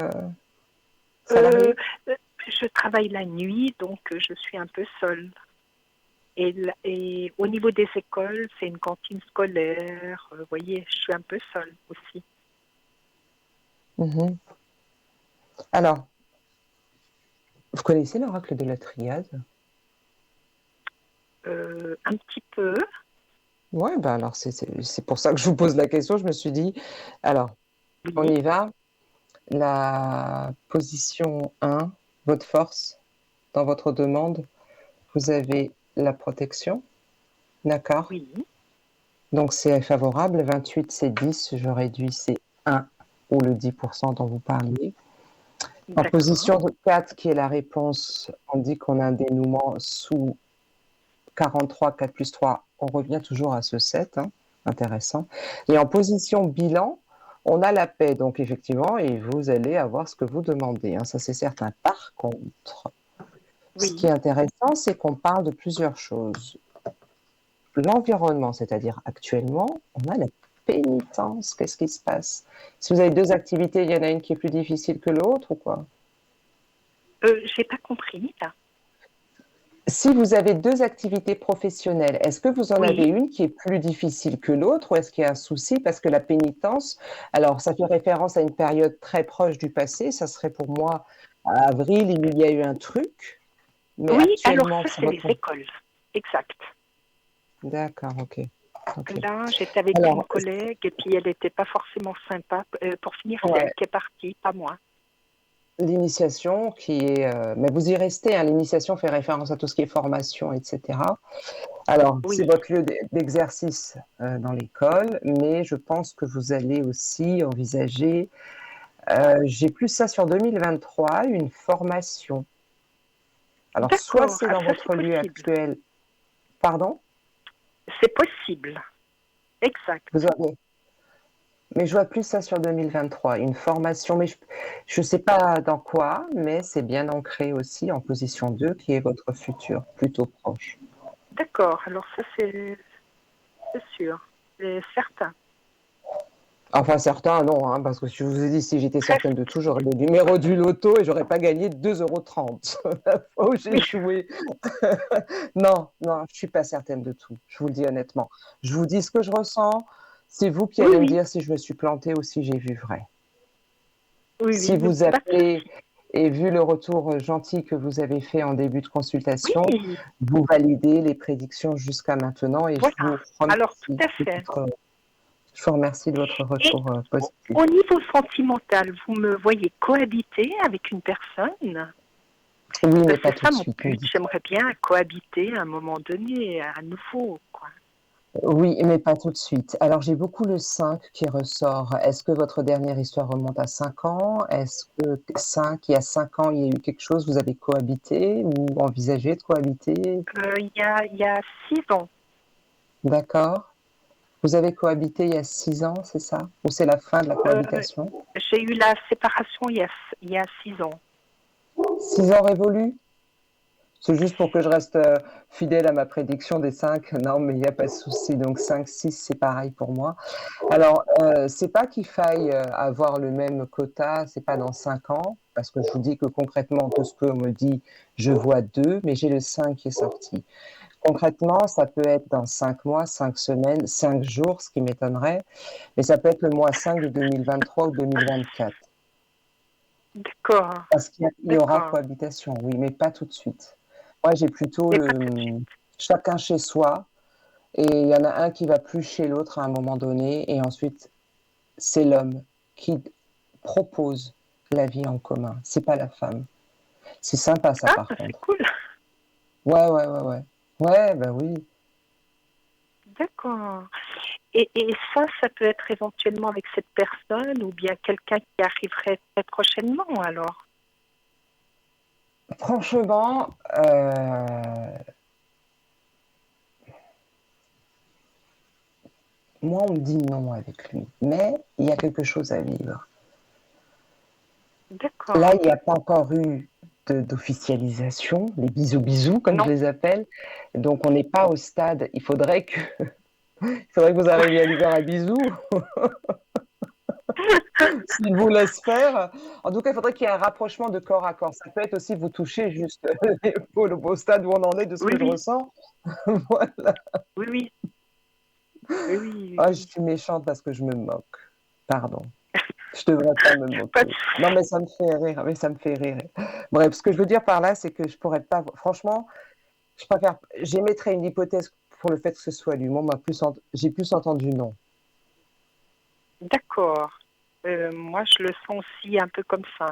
salarié? je travaille la nuit, donc je suis un peu seule. Et au niveau des écoles, c'est une cantine scolaire. Vous voyez, je suis un peu seule aussi. Mhm. Alors, vous connaissez l'oracle de la triade? Un petit peu. Ouais, ben alors c'est pour ça que je vous pose la question. Je me suis dit, alors, on Oui, y va. La position 1, votre force dans votre demande, vous avez la protection, d'accord? oui, Donc c'est favorable. 28, c'est 10. Je réduis, c'est 1 ou le 10% dont vous parliez. En d'accord. position 4, qui est la réponse, on dit qu'on a un dénouement sous 43, 4 plus 3, on revient toujours à ce 7, hein, intéressant. Et en position bilan, on a la paix, donc effectivement, et vous allez avoir ce que vous demandez, hein, ça c'est certain. Par contre, ce qui Oui. est intéressant, c'est qu'on parle de plusieurs choses. L'environnement, c'est-à-dire actuellement, on a la pénitence. Qu'est-ce qui se passe? Si vous avez deux activités, il y en a une qui est plus difficile que l'autre ou quoi? J'ai pas compris, là. Si vous avez deux activités professionnelles, est-ce que vous en avez Oui, une qui est plus difficile que l'autre ou est-ce qu'il y a un souci? Parce que la pénitence, alors ça fait référence à une période très proche du passé, ça serait pour moi à avril, il y a eu un truc, mais oui, alors actuellement, ça, c'est c'est les votre... écoles. Exact. D'accord, ok. Ok. Là, j'étais avec une Alors, collègue et puis elle n'était pas forcément sympa. Pour finir, c'est elle ouais, qui est partie, pas moi. l'initiation qui est... mais vous y restez, hein, l'initiation fait référence à tout ce qui est formation, etc. Alors, c'est Oui, votre lieu d'exercice dans l'école, mais je pense que vous allez aussi envisager, j'ai plus ça sur 2023, une formation. Alors, soit d'accord. c'est Ah, dans ça, c'est votre lieu possible. actuel, pardon, C'est possible. Exact. vous avez, mais je vois plus ça sur 2023, une formation, mais je ne sais pas dans quoi, mais c'est bien ancré aussi en position 2, qui est votre futur, plutôt proche. D'accord. Alors ça, c'est sûr. C'est certain. Enfin, certains, non, hein, parce que je vous ai dit, si j'étais certaine Presque. de tout, j'aurais le numéro du loto et j'aurais pas gagné 2,30 € la fois où j'ai Oui, joué. Non, non, je suis pas certaine de tout, je vous le dis honnêtement. Je vous dis ce que je ressens, c'est vous qui oui, allez me oui. dire si je me suis plantée ou si j'ai vu vrai. Oui, Si oui, mais vous pas de appelez souci. et vu le retour gentil que vous avez fait en début de consultation, Oui, vous validez les prédictions jusqu'à maintenant et voilà. Alors, tout à fait. je vous remercie de votre Et retour positif. au niveau sentimental, vous me voyez cohabiter avec une personne? Oui, mais pas C'est tout ça de mon suite, me but. dites. J'aimerais bien cohabiter à un moment donné, à nouveau, quoi. Oui, mais pas tout de suite. Alors j'ai beaucoup le 5 qui ressort. Est-ce que votre dernière histoire remonte à 5 ans? Est-ce que 5, il y a 5 ans, il y a eu quelque chose, vous avez cohabité ou envisagé de cohabiter? Il y a 6 ans. D'accord. Vous avez cohabité il y a 6 ans, c'est ça? Ou c'est la fin de la Euh, cohabitation? j'ai eu la séparation il y a 6 ans. 6 ans révolus? C'est juste pour que je reste fidèle à ma prédiction des 5. Non, mais il n'y a pas de souci. Donc 5, 6, c'est pareil pour moi. Alors, c'est pas qu'il faille avoir le même quota, c'est pas dans 5 ans, parce que je vous dis que concrètement, tout ce qu'on me dit, je vois 2, mais j'ai le 5 qui est sorti. Concrètement, ça peut être dans 5 mois, 5 semaines, 5 jours, ce qui m'étonnerait, mais ça peut être le mois 5 de 2023 ou 2024. D'accord, Parce qu'il y aura d'accord. cohabitation, oui, mais pas tout de suite. Moi, j'ai plutôt Mais pas tout de suite. chacun chez soi, et il y en a un qui va plus chez l'autre à un moment donné, et ensuite, c'est l'homme qui propose la vie en commun, c'est pas la femme. C'est sympa ça Ah, par c'est contre. cool. Ouais, ouais, ouais, ouais. Ouais, bah oui. D'accord. Et ça peut être éventuellement avec cette personne ou bien quelqu'un qui arriverait très prochainement alors. Franchement, moi on me dit non avec lui, mais il y a quelque chose à vivre. Là, D'accord. il n'y a pas encore eu d'officialisation, les bisous bisous comme je Non. les appelle. Donc on n'est pas au stade. Il faudrait que vous arriviez à lui faire un bisou. S'il vous laisse faire. En tout cas, il faudrait qu'il y ait un rapprochement de corps à corps. Ça peut être aussi vous toucher juste l'épaule au stade où on en est de ce Oui, que je oui, ressens. Voilà. oui, oui, oui, oui, Ah, je oui. suis méchante parce que je me moque. Pardon. Je devrais pas me Pas de moquer. Non, souci. mais ça me fait rire. Mais ça me fait rire. Bref, ce que je veux dire par là, c'est que je pourrais pas. Franchement, je préfère. J'émettrais une hypothèse pour le fait que ce soit lui. Moi, j'ai plus entendu non. D'accord. Moi, je le sens aussi un peu comme ça.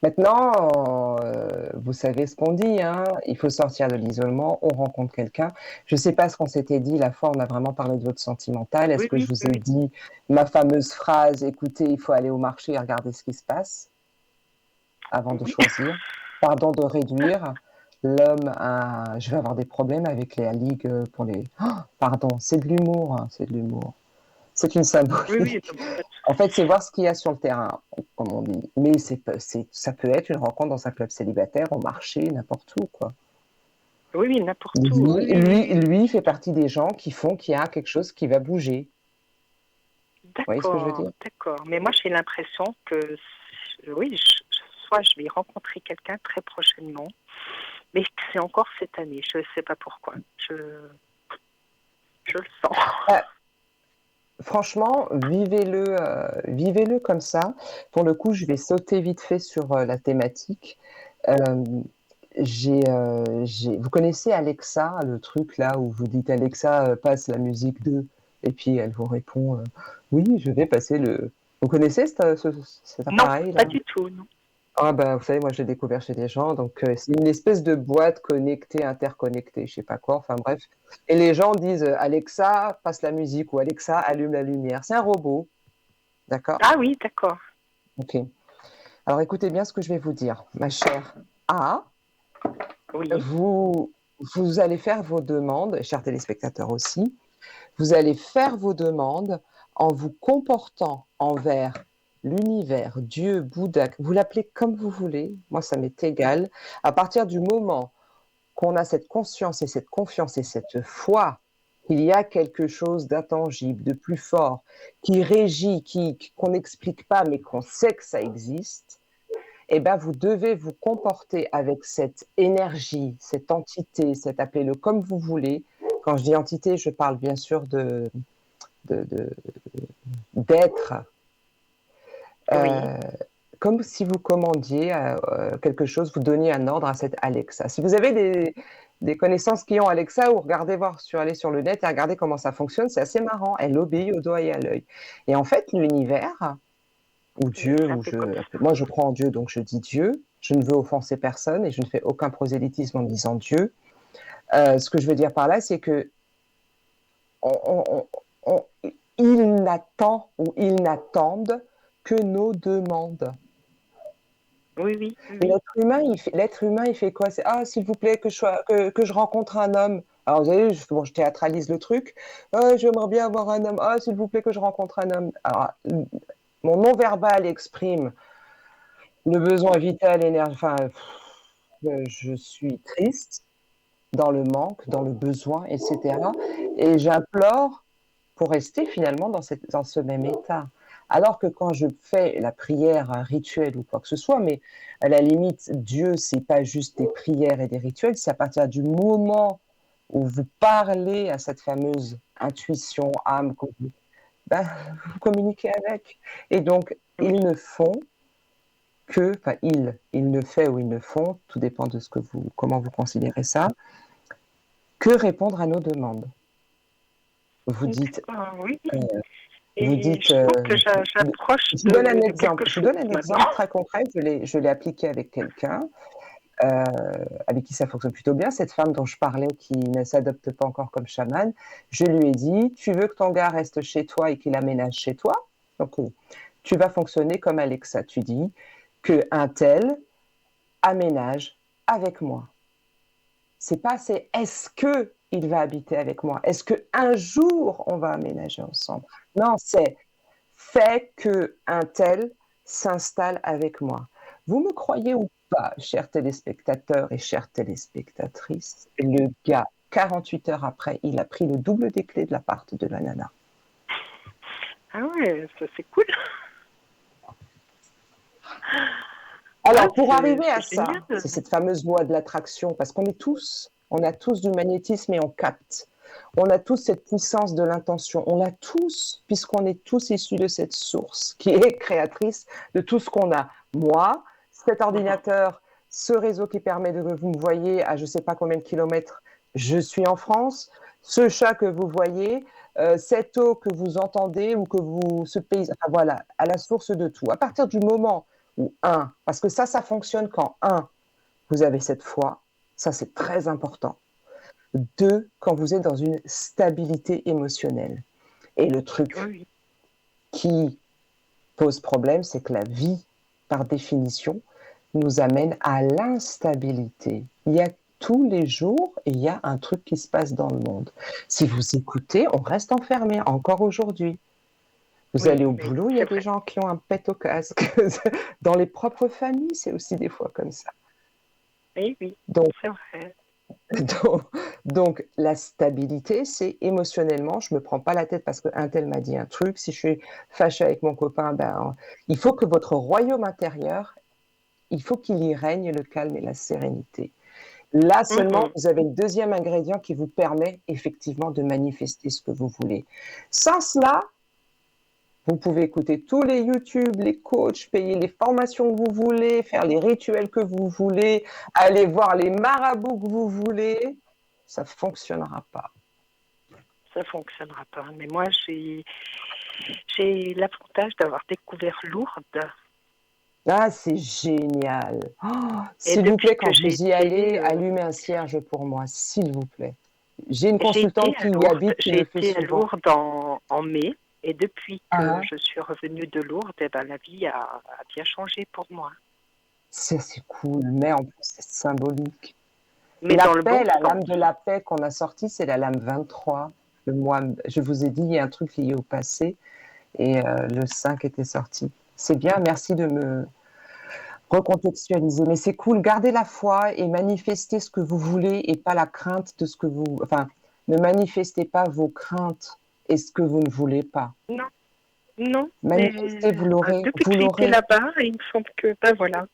Maintenant, vous savez ce qu'on dit, hein, il faut sortir de l'isolement, on rencontre quelqu'un. Je ne sais pas ce qu'on s'était dit la fois, on a vraiment parlé de votre sentimental. Est-ce Oui, que je oui, vous ai oui. dit ma fameuse phrase, écoutez, il faut aller au marché et regarder ce qui se passe avant de Oui, choisir? Pardon de réduire. L'homme a... Je vais avoir des problèmes avec la Ligue pour les... Oh, pardon, c'est de l'humour, hein, c'est de l'humour. C'est une oui, oui. symbolique. Non, mais pas de En fait, c'est souci. voir ce qu'il y a sur le terrain, comme on dit. Mais ça peut être une rencontre dans un club célibataire, au marché, n'importe où, quoi. Oui, oui, n'importe où. Lui, Oui, oui, oui, lui, oui. lui fait partie des gens qui font qu'il y a quelque chose qui va bouger. Vous voyez ce que je veux D'accord, dire? d'accord. Mais moi, j'ai l'impression que, oui, soit je vais rencontrer quelqu'un très prochainement, mais que c'est encore cette année. Je ne sais pas pourquoi. Je le sens. Ah, franchement, vivez-le comme ça. Pour le coup, je vais sauter vite fait sur la thématique. Euh, vous connaissez Alexa, le truc là où vous dites Alexa, passe la musique de, et puis elle vous répond oui, je vais passer le. Vous connaissez cet Non, appareil pas là? du tout, non. Ah bah vous savez, moi je l'ai découvert chez des gens, donc c'est une espèce de boîte connectée, interconnectée, je sais pas quoi, enfin bref. Et les gens disent Alexa, passe la musique ou Alexa, allume la lumière. C'est un robot, d'accord? Ah oui, d'accord. Ok. Alors écoutez bien ce que je vais vous dire, ma chère A. Oui, Vous, vous allez faire vos demandes, chers téléspectateurs aussi, vous allez faire vos demandes en vous comportant envers l'univers, Dieu, Bouddha, vous l'appelez comme vous voulez, moi ça m'est égal. À partir du moment qu'on a cette conscience et cette confiance et cette foi qu'il y a quelque chose d'intangible, de plus fort, qui régit, qu'on n'explique pas, mais qu'on sait que ça existe, eh ben, vous devez vous comporter avec cette énergie, cette entité, appelez-le comme vous voulez. Quand je dis entité, je parle bien sûr de, de, d'être, oui, euh, comme si vous commandiez quelque chose, vous donniez un ordre à cette Alexa. Si vous avez des connaissances qui ont Alexa, ou regardez voir aller sur le net et regardez comment ça fonctionne, c'est assez marrant. Elle obéit au doigt et à l'œil. Et en fait, l'univers, ou oui, Dieu, c'est un peu comme ça. moi je crois en Dieu, donc je dis Dieu. Je ne veux offenser personne et je ne fais aucun prosélytisme en disant Dieu. Ce que je veux dire par là, c'est que on- on- on- il n'attend ou ils n'attendent que nos demandes. Oui, oui, oui, oui. L'être humain, il fait quoi? C'est ah, s'il vous plaît, que je rencontre un homme. Alors, vous savez, bon, je théâtralise le truc. Ah, j'aimerais bien avoir un homme. Ah, s'il vous plaît, que je rencontre un homme. Alors, mon non-verbal exprime le besoin vital, l'énergie. Enfin, je suis triste dans le manque, dans le besoin, etc. Et j'implore pour rester finalement dans ce même état. Alors que quand je fais la prière, un rituel ou quoi que ce soit, mais à la limite, Dieu, c'est pas juste des prières et des rituels, c'est à partir du moment où vous parlez à cette fameuse intuition, âme, ben, vous communiquez avec. Et donc, Oui, ils ne font enfin, ils ne fait ou ils ne font, tout dépend de comment vous considérez ça, que répondre à nos demandes. Vous dites, d'accord, oui. euh, vous Et dites, je trouve que j'approche je vous donne un de quelque exemple. Je vous donne chose un maintenant. exemple très concret. Je l'ai appliqué avec quelqu'un euh, avec qui ça fonctionne plutôt bien. Cette femme dont je parlais qui ne s'adopte pas encore comme chamane, je lui ai dit, tu veux que ton gars reste chez toi et qu'il aménage chez toi? Donc, tu vas fonctionner comme Alexa. Tu dis que un tel aménage avec moi. C'est pas c'est est-ce que il va habiter avec moi? Est-ce que un jour on va aménager ensemble? Non, c'est fait que un tel s'installe avec moi. Vous me croyez ou pas, chers téléspectateurs et chères téléspectatrices, le gars, 48 heures après, il a pris le double des clés de l'appart de la nana. Ah ouais, ça c'est cool. Ah, Alors, pour c'est arriver à génial. ça, c'est cette fameuse loi de l'attraction, parce on a tous du magnétisme et on capte. On a tous cette puissance de l'intention. On l'a tous, puisqu'on est tous issus de cette source qui est créatrice de tout ce qu'on a. Moi, cet ordinateur, ce réseau qui permet de vous me voyez à je ne sais pas combien de kilomètres, je suis en France. Ce chat que vous voyez, cette eau que vous entendez ou ce pays, enfin voilà, à la source de tout. À partir du moment ou parce que ça fonctionne quand, vous avez cette foi, ça c'est très important. Deux, quand vous êtes dans une stabilité émotionnelle. Et le Oui, truc oui. qui pose problème, c'est que la vie, par définition, nous amène à l'instabilité. Il y a tous les jours, il y a un truc qui se passe dans le monde. Si vous écoutez, on reste enfermé, encore aujourd'hui. Vous allez Oui, au oui, boulot, il y c'est a des vrai. gens qui ont un pet au casque. Dans les propres familles, c'est aussi des fois comme ça. Oui, oui, Donc, c'est vrai. donc, donc, la stabilité, c'est émotionnellement, je me prends pas la tête parce qu'un tel m'a dit un truc. Si je suis fâchée avec mon copain, ben, il faut que votre royaume intérieur, il faut qu'il y règne le calme et la sérénité. Là seulement, Mhm. vous avez le deuxième ingrédient qui vous permet effectivement de manifester ce que vous voulez. Sans cela, vous pouvez écouter tous les YouTube, les coachs, payer les formations que vous voulez, faire les rituels que vous voulez, aller voir les marabouts que vous voulez. Ça ne fonctionnera pas. Ça fonctionnera pas. Mais moi, j'ai l'avantage d'avoir découvert Lourdes. Ah, c'est génial. Oh, Et s'il vous depuis plaît, que quand j'ai vous y été, allez, allumez un cierge pour moi, s'il vous plaît. J'ai une j'ai été consultante à qui y Lourdes. habite, qui J'ai le fait été à souvent. Lourdes en mai. Et depuis que Ah, je suis revenue de Lourdes, eh ben, la vie a bien changé pour moi. c'est cool, mais en plus, c'est symbolique. Mais La dans le paix, bon la lame sens. de la paix qu'on a sortie, c'est la lame 23. Je vous ai dit, il y a un truc lié au passé et le 5 était sorti. C'est bien, merci de me recontextualiser. Mais c'est cool, gardez la foi et manifestez ce que vous voulez et pas la crainte de ce que vous... Enfin, ne manifestez pas vos craintes et ce que vous ne voulez pas. Non, non. Mais Manifestez, depuis vous que j'ai été l'aurez. là-bas, il me semble que, ben voilà,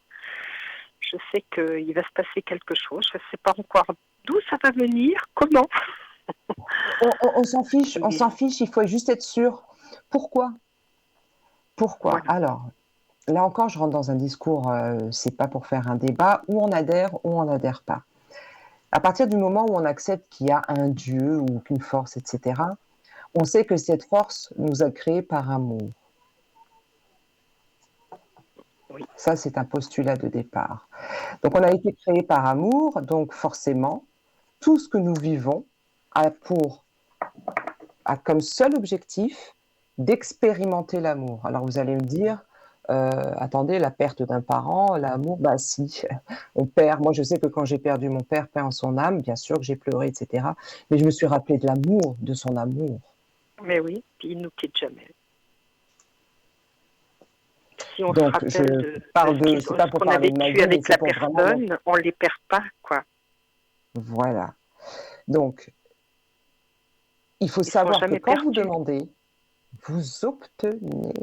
je sais qu'il va se passer quelque chose. Je ne sais pas encore d'où ça va venir, comment. On s'en Mais fiche, il faut juste être sûr. Pourquoi? Pourquoi? voilà. Alors, là encore, je rentre dans un discours, c'est pas pour faire un débat, où on adhère ou on n'adhère pas. À partir du moment où on accepte qu'il y a un Dieu ou qu'une force, etc., on sait que cette force nous a créés par amour. Oui. Ça, c'est un postulat de départ. Donc, on a été créés par amour, donc forcément, tout ce que nous vivons a pour a comme seul objectif d'expérimenter l'amour. Alors vous allez me dire, attendez, la perte d'un parent, l'amour, bah si, on perd. Moi, je sais que quand j'ai perdu mon père, paix en son âme, bien sûr que j'ai pleuré, etc. Mais je me suis rappelé de l'amour, de son amour. Mais oui, puis il nous quitte jamais. Si on se Donc, je rappelle de parle de, c'est pas ce pour qu'on a parler de ma vécu vie, mais avec c'est la pour vraiment. personne, on les perd pas, quoi. Voilà. Donc, il faut Ils sont savoir que jamais quand vous perdus. demandez, vous obtenez.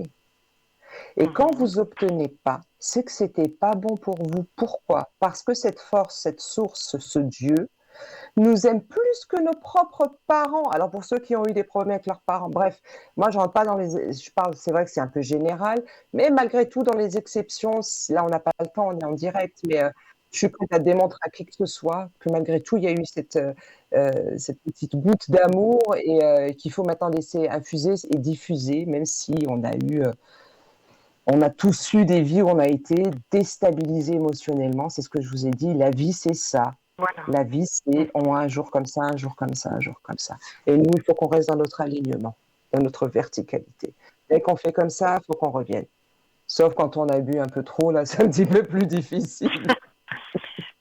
Et quand Mhm. vous obtenez pas, c'est que c'était pas bon pour vous. Pourquoi? Parce que cette force, cette source, ce Dieu, nous aime plus que nos propres parents. Alors pour ceux qui ont eu des problèmes avec leurs parents, bref, moi je rentre pas dans les, je parle, c'est vrai que c'est un peu général, mais malgré tout dans les exceptions, là on n'a pas le temps, on est en direct, mais je suis prête à démontrer à qui que ce soit que malgré tout il y a eu cette petite goutte d'amour et qu'il faut maintenant laisser infuser et diffuser, même si on a tous eu des vies où on a été déstabilisé émotionnellement. C'est ce que je vous ai dit. La vie, c'est ça. Voilà. La vie, c'est on a un jour comme ça, un jour comme ça, un jour comme ça. Et nous, il faut qu'on reste dans notre alignement, dans notre verticalité. Dès qu'on fait comme ça, il faut qu'on revienne. Sauf quand on a bu un peu trop, là, c'est un petit peu plus difficile.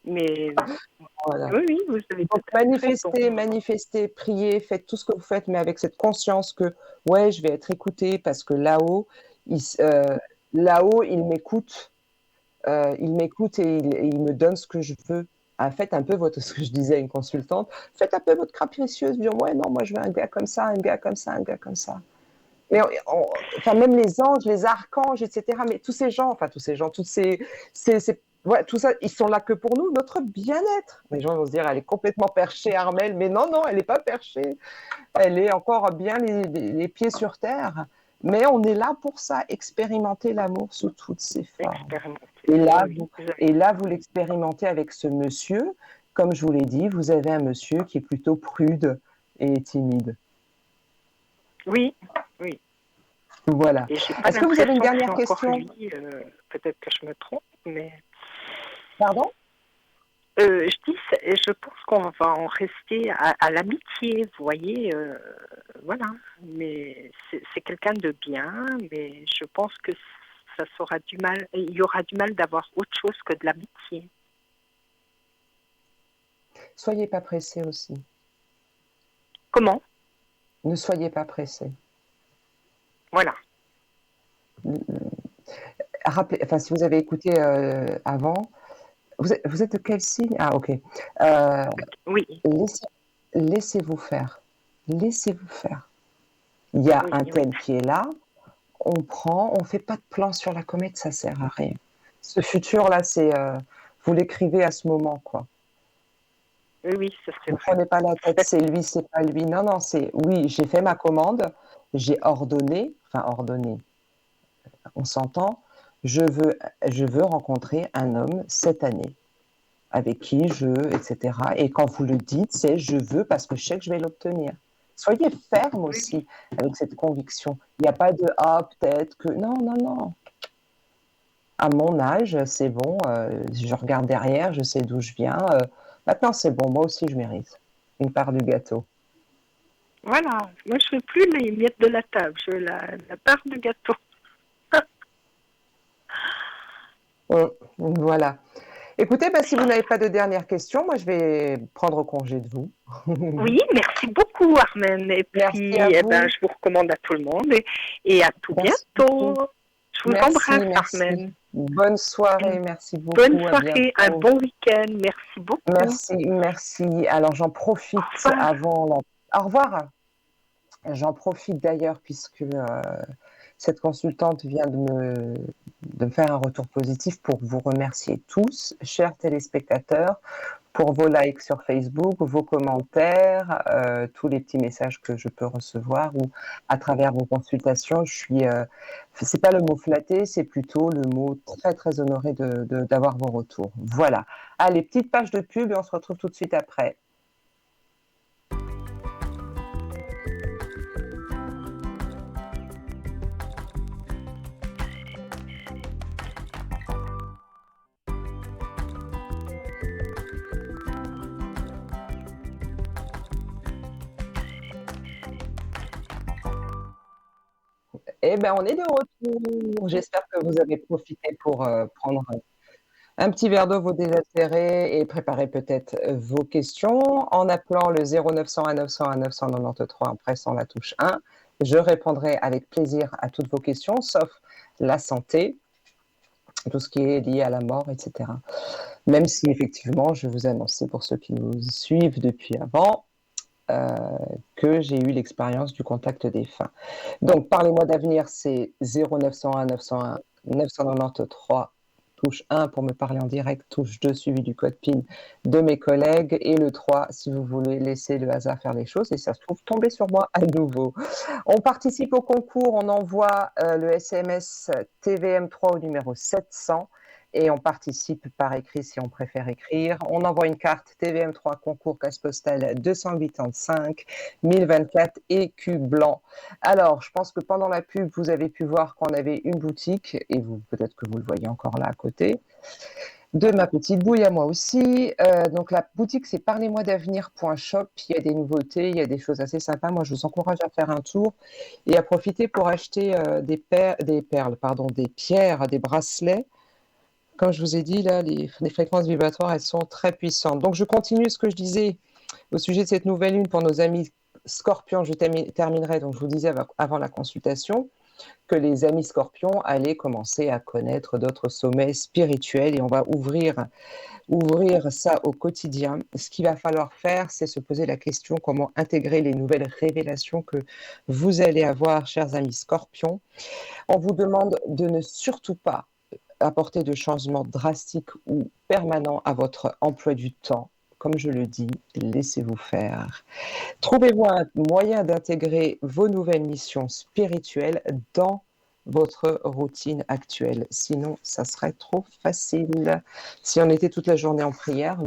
Mais Voilà. oui, oui, vous avez tout Donc, à fait raison. manifestez, priez, faites tout ce que vous faites, mais avec cette conscience que, ouais, je vais être écoutée parce que là-haut, là-haut, il m'écoute et il me donne ce que je veux. Ah, faites un peu ce que je disais à une consultante, faites un peu votre capricieuse, dire ouais, non, moi je veux un gars comme ça, un gars comme ça, un gars comme ça. Mais enfin, même les anges, les archanges, etc. Mais tous ces gens, ouais, tout ça, ils sont là que pour nous, notre bien-être. Les gens vont se dire, elle est complètement perchée, Armelle. Mais non, non, elle n'est pas perchée. Elle est encore bien les pieds sur terre. Mais on est là pour ça, expérimenter l'amour sous toutes ses formes. Expérimenté. Et là, Oui, vous, vous avez... et là, vous l'expérimentez avec ce monsieur. Comme je vous l'ai dit, vous avez un monsieur qui est plutôt prude et timide. Oui, oui. Voilà. Et j'ai pas Est-ce que vous avez une l'impression que dernière c'est encore question? lui. Peut-être que je me trompe, mais Pardon? je dis, je pense qu'on va en rester à l'amitié, vous voyez. Voilà. Mais c'est quelqu'un de bien, mais je pense que ça sera du mal. Il y aura du mal d'avoir autre chose que de l'amitié. Soyez pas pressé aussi. Comment? Ne soyez pas pressé. Voilà. Rappelez, enfin, si vous avez écouté avant, vous êtes de quel signe? Ah, ok. Oui. Laissez-vous faire. Laissez-vous faire. Il y a Oui, un oui. thème qui est là. On prend, on fait pas de plan sur la comète, ça sert à rien. Ce futur-là, c'est, vous l'écrivez à ce moment, quoi. Oui, oui, ça c'est Vous vrai. prenez pas la tête, c'est lui, c'est pas lui. Non, non, c'est oui, j'ai fait ma commande, j'ai ordonné, enfin ordonné, on s'entend, je veux rencontrer un homme cette année, avec qui etc. Et quand vous le dites, c'est je veux parce que je sais que je vais l'obtenir. Soyez ferme Oui, oui. aussi avec cette conviction. Il n'y a pas de ah, peut-être que. Non, non, non. À mon âge, c'est bon, je regarde derrière, je sais d'où je viens. Maintenant, c'est bon, moi aussi, je mérite une part du gâteau. Voilà. Moi, je veux plus les miettes de la table, je veux la part du gâteau. Voilà. Écoutez, bah, si vous n'avez pas de dernières questions, moi, je vais prendre congé de vous. Oui, merci beaucoup, Armen. Et Merci puis, à eh vous. ben, je vous recommande à tout le monde et à tout Merci bientôt. beaucoup. Je vous Merci, embrasse, merci. Armen. Bonne soirée, Une merci bonne beaucoup, à soirée, un bientôt. bon week-end. Merci beaucoup. Merci, merci. Alors j'en Au profite revoir. avant la... Au revoir. J'en profite d'ailleurs puisque cette consultante vient de me faire un retour positif pour vous remercier tous, chers téléspectateurs, pour vos likes sur Facebook, vos commentaires, tous les petits messages que je peux recevoir ou à travers vos consultations. Je suis, c'est pas le mot flatté, c'est plutôt le mot très très honoré d'avoir vos retours. Voilà. Allez, petite page de pub et on se retrouve tout de suite après. Eh ben, on est de retour. J'espère que vous avez profité pour prendre un petit verre d'eau, vous désaltérer et préparer peut-être vos questions en appelant le 0900 à 900 à 993 en pressant la touche 1. Je répondrai avec plaisir à toutes vos questions, sauf la santé, tout ce qui est lié à la mort, etc. Même si effectivement, je vous annonce pour ceux qui nous suivent depuis avant, que j'ai eu l'expérience du contact défunt. Donc, parlez-moi d'avenir, c'est 0901 901 993, touche 1 pour me parler en direct, touche 2 suivi du code PIN de mes collègues, et le 3 si vous voulez laisser le hasard faire les choses, et ça se trouve tomber sur moi à nouveau. On participe au concours, on envoie le SMS TVM3 au numéro 700, et on participe par écrit si on préfère écrire. On envoie une carte TVM3 concours casse postale 285 1024 écus blanc. Alors, je pense que pendant la pub, vous avez pu voir qu'on avait une boutique, et vous peut-être que vous le voyez encore là à côté, de ma petite bouille à moi aussi. Donc la boutique, c'est parlez-moi-d'avenir.shop. Il y a des nouveautés, il y a des choses assez sympas. Moi, je vous encourage à faire un tour et à profiter pour acheter des perles, des pierres, des bracelets. Comme je vous ai dit, là, les fréquences vibratoires, elles sont très puissantes. Donc, je continue ce que je disais au sujet de cette nouvelle lune pour nos amis scorpions. Je terminerai, donc je vous disais avant la consultation, que les amis scorpions allaient commencer à connaître d'autres sommets spirituels et on va ouvrir ça au quotidien. Ce qu'il va falloir faire, c'est se poser la question comment intégrer les nouvelles révélations que vous allez avoir, chers amis scorpions. On vous demande de ne surtout pas apporter de changements drastiques ou permanents à votre emploi du temps. Comme je le dis, laissez-vous faire. Trouvez-vous un moyen d'intégrer vos nouvelles missions spirituelles dans votre routine actuelle. Sinon, ça serait trop facile. Si on était toute la journée en prière,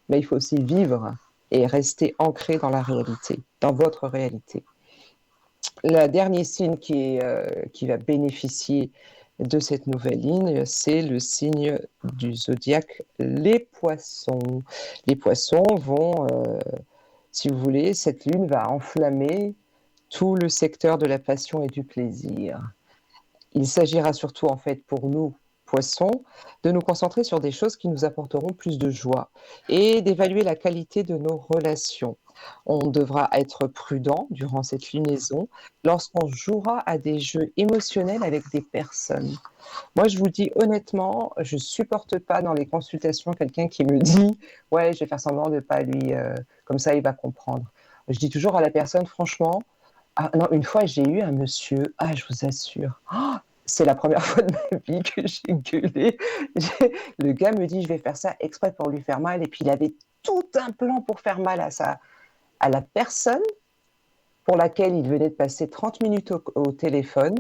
mais il faut aussi vivre et rester ancré dans la réalité, dans votre réalité. Le dernier signe qui va bénéficier de cette nouvelle ligne, c'est le signe du zodiaque, les poissons. Les poissons vont, si vous voulez, cette lune va enflammer tout le secteur de la passion et du plaisir. Il s'agira surtout, en fait, pour nous, poissons, de nous concentrer sur des choses qui nous apporteront plus de joie et d'évaluer la qualité de nos relations. On devra être prudent durant cette lunaison lorsqu'on jouera à des jeux émotionnels avec des personnes. Moi, je vous dis honnêtement, je supporte pas dans les consultations quelqu'un qui me dit « Ouais, je vais faire semblant de pas lui... comme ça, il va comprendre. » Je dis toujours à la personne, franchement, ah non, une fois, j'ai eu un monsieur, je vous assure, c'est la première fois de ma vie que j'ai gueulé. Le gars me dit, je vais faire ça exprès pour lui faire mal, et puis il avait tout un plan pour faire mal à la personne pour laquelle il venait de passer 30 minutes au téléphone,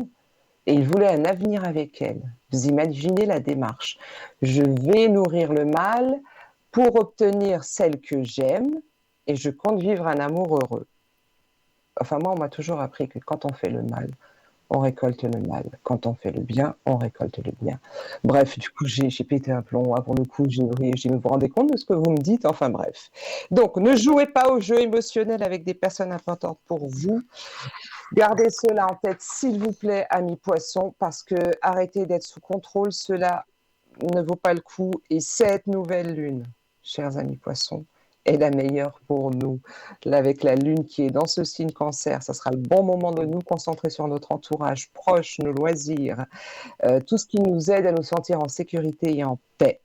et il voulait un avenir avec elle. Vous imaginez la démarche. Je vais nourrir le mal pour obtenir celle que j'aime, et je compte vivre un amour heureux. Enfin, moi, on m'a toujours appris que quand on fait le mal, on récolte le mal. Quand on fait le bien, on récolte le bien. Bref, du coup, j'ai pété un plomb. Pour le coup, vous vous rendez compte de ce que vous me dites? Enfin, bref. Donc, ne jouez pas aux jeux émotionnels avec des personnes importantes pour vous. Gardez cela en tête, s'il vous plaît, amis poissons, parce que arrêtez d'être sous contrôle, cela ne vaut pas le coup. Et cette nouvelle lune, chers amis poissons, est la meilleure pour nous. Là, avec la lune qui est dans ce signe cancer, ça sera le bon moment de nous concentrer sur notre entourage proche, nos loisirs, tout ce qui nous aide à nous sentir en sécurité et en paix.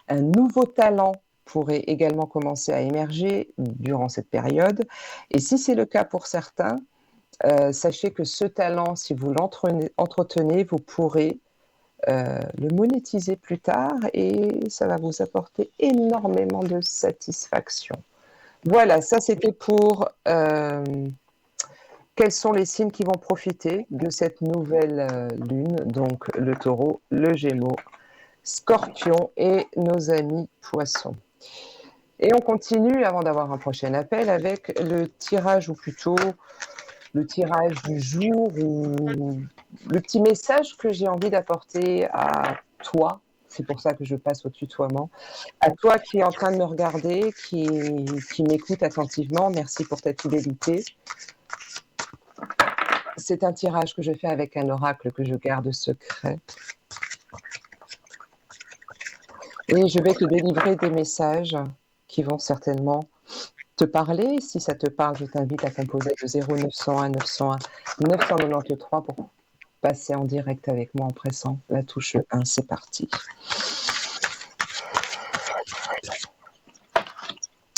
Un nouveau talent pourrait également commencer à émerger durant cette période. Et si c'est le cas pour certains, sachez que ce talent, si vous l'entretenez, vous pourrez le monétiser plus tard et ça va vous apporter énormément de satisfaction. Voilà, ça c'était pour quels sont les signes qui vont profiter de cette nouvelle lune, donc le taureau, le gémeaux, scorpion et nos amis poissons. Et on continue avant d'avoir un prochain appel avec le tirage, ou plutôt le tirage du jour, ou le petit message que j'ai envie d'apporter à toi. C'est pour ça que je passe au tutoiement. À toi qui est en train de me regarder, qui m'écoute attentivement, merci pour ta fidélité. c'est un tirage que je fais avec un oracle que je garde secret. Et je vais te délivrer des messages qui vont certainement te parler. Si ça te parle, je t'invite à composer le 0901 901 993 pour passer en direct avec moi en pressant la touche 1. C'est parti.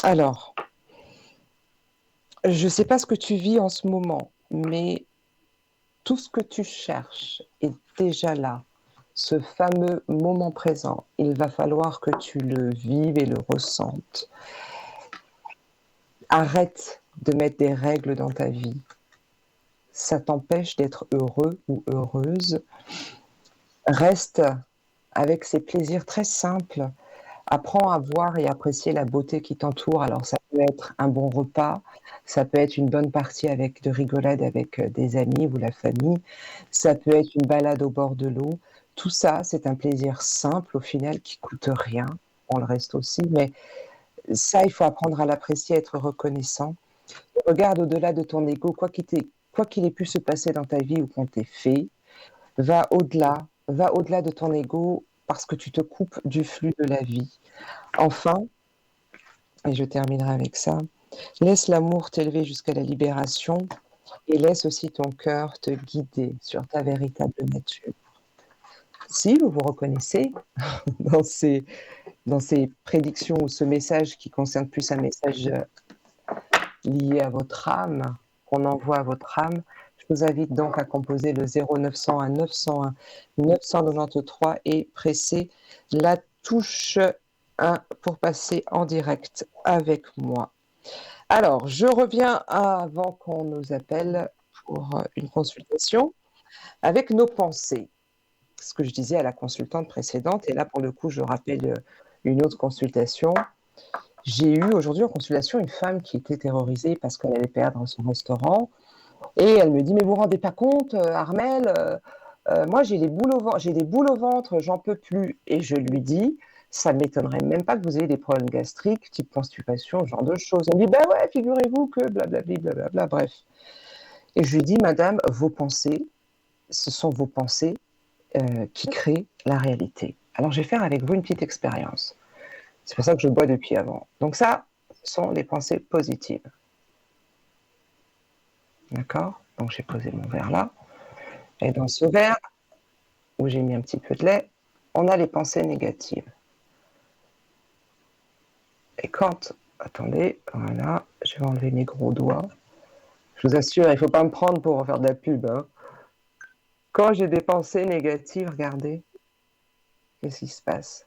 Alors, je ne sais pas ce que tu vis en ce moment, mais tout ce que tu cherches est déjà là. Ce fameux moment présent, il va falloir que tu le vives et le ressentes. Arrête de mettre des règles dans ta vie. Ça t'empêche d'être heureux ou heureuse. Reste avec ces plaisirs très simples. Apprends à voir et apprécier la beauté qui t'entoure. Alors ça peut être un bon repas, ça peut être une bonne partie avec de rigolade avec des amis ou la famille, ça peut être une balade au bord de l'eau. Tout ça, c'est un plaisir simple au final qui coûte rien. On le reste aussi, mais ça, il faut apprendre à l'apprécier, à être reconnaissant. Regarde au-delà de ton ego, quoi qu'il ait pu se passer dans ta vie ou qu'on t'ait fait, va au-delà de ton ego parce que tu te coupes du flux de la vie. Enfin, et je terminerai avec ça, laisse l'amour t'élever jusqu'à la libération et laisse aussi ton cœur te guider sur ta véritable nature. Si vous vous reconnaissez dans ces prédictions ou ce message qui concerne plus un message lié à votre âme, qu'on envoie à votre âme, je vous invite donc à composer le 0901 901 993 et presser la touche 1 pour passer en direct avec moi. Alors, je reviens avant qu'on nous appelle pour une consultation avec nos pensées. Ce que je disais à la consultante précédente, et là pour le coup, je rappelle une autre consultation. J'ai eu aujourd'hui en consultation une femme qui était terrorisée parce qu'elle allait perdre son restaurant. Et elle me dit, mais vous vous rendez pas compte, Armelle, moi j'ai des boules au ventre, j'en peux plus. Et je lui dis, ça ne m'étonnerait même pas que vous ayez des problèmes gastriques, type constipation, ce genre de choses. Elle me dit, ben ouais, figurez-vous que blablabla, blablabla, bref. Et je lui dis, madame, vos pensées, ce sont vos pensées qui créent la réalité. Alors je vais faire avec vous une petite expérience. C'est pour ça que je bois depuis avant. Donc ça, ce sont les pensées positives. D'accord? Donc j'ai posé mon verre là. Et dans ce verre, où j'ai mis un petit peu de lait, on a les pensées négatives. Et quand, attendez, voilà, je vais enlever mes gros doigts. Je vous assure, il ne faut pas me prendre pour faire de la pub. Hein. Quand j'ai des pensées négatives, regardez, qu'est-ce qui se passe?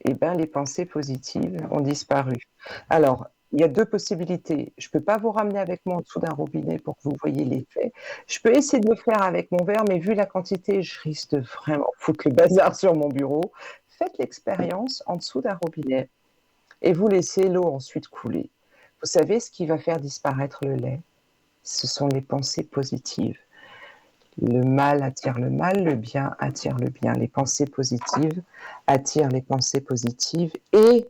Eh bien, les pensées positives ont disparu. Alors, il y a deux possibilités. Je ne peux pas vous ramener avec moi en dessous d'un robinet pour que vous voyez l'effet. Je peux essayer de le faire avec mon verre, mais vu la quantité, je risque de vraiment foutre le bazar sur mon bureau. Faites l'expérience en dessous d'un robinet et vous laissez l'eau ensuite couler. Vous savez ce qui va faire disparaître le lait? Ce sont les pensées positives. Le mal attire le mal, le bien attire le bien. Les pensées positives attirent les pensées positives et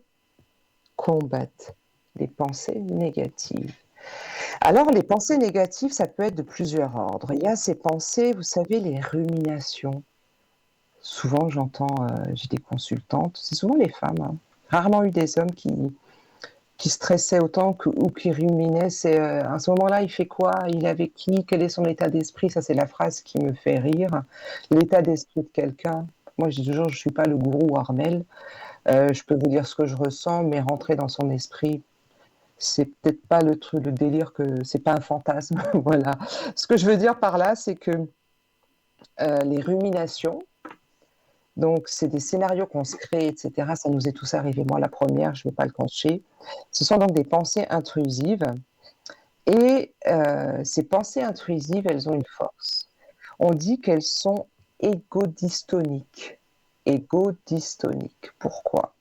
combattent les pensées négatives. Alors, les pensées négatives, ça peut être de plusieurs ordres. Il y a ces pensées, vous savez, les ruminations. Souvent, j'ai des consultantes, c'est souvent les femmes, hein. Rarement eu des hommes qui stressaient autant ou qui ruminaient. C'est à ce moment-là, il fait quoi? Il est avec qui? Quel est son état d'esprit? Ça, c'est la phrase qui me fait rire. L'état d'esprit de quelqu'un. Moi, je dis toujours, je ne suis pas le gourou Armel. Je peux vous dire ce que je ressens, mais rentrer dans son esprit, c'est peut-être pas le truc, le délire que c'est pas un fantasme. Voilà. Ce que je veux dire par là, c'est que les ruminations, donc c'est des scénarios qu'on se crée, etc. Ça nous est tous arrivé. Moi, la première, je ne vais pas le cacher. Ce sont donc des pensées intrusives. Et ces pensées intrusives, elles ont une force. On dit qu'elles sont égodystoniques. Égodystoniques. Pourquoi?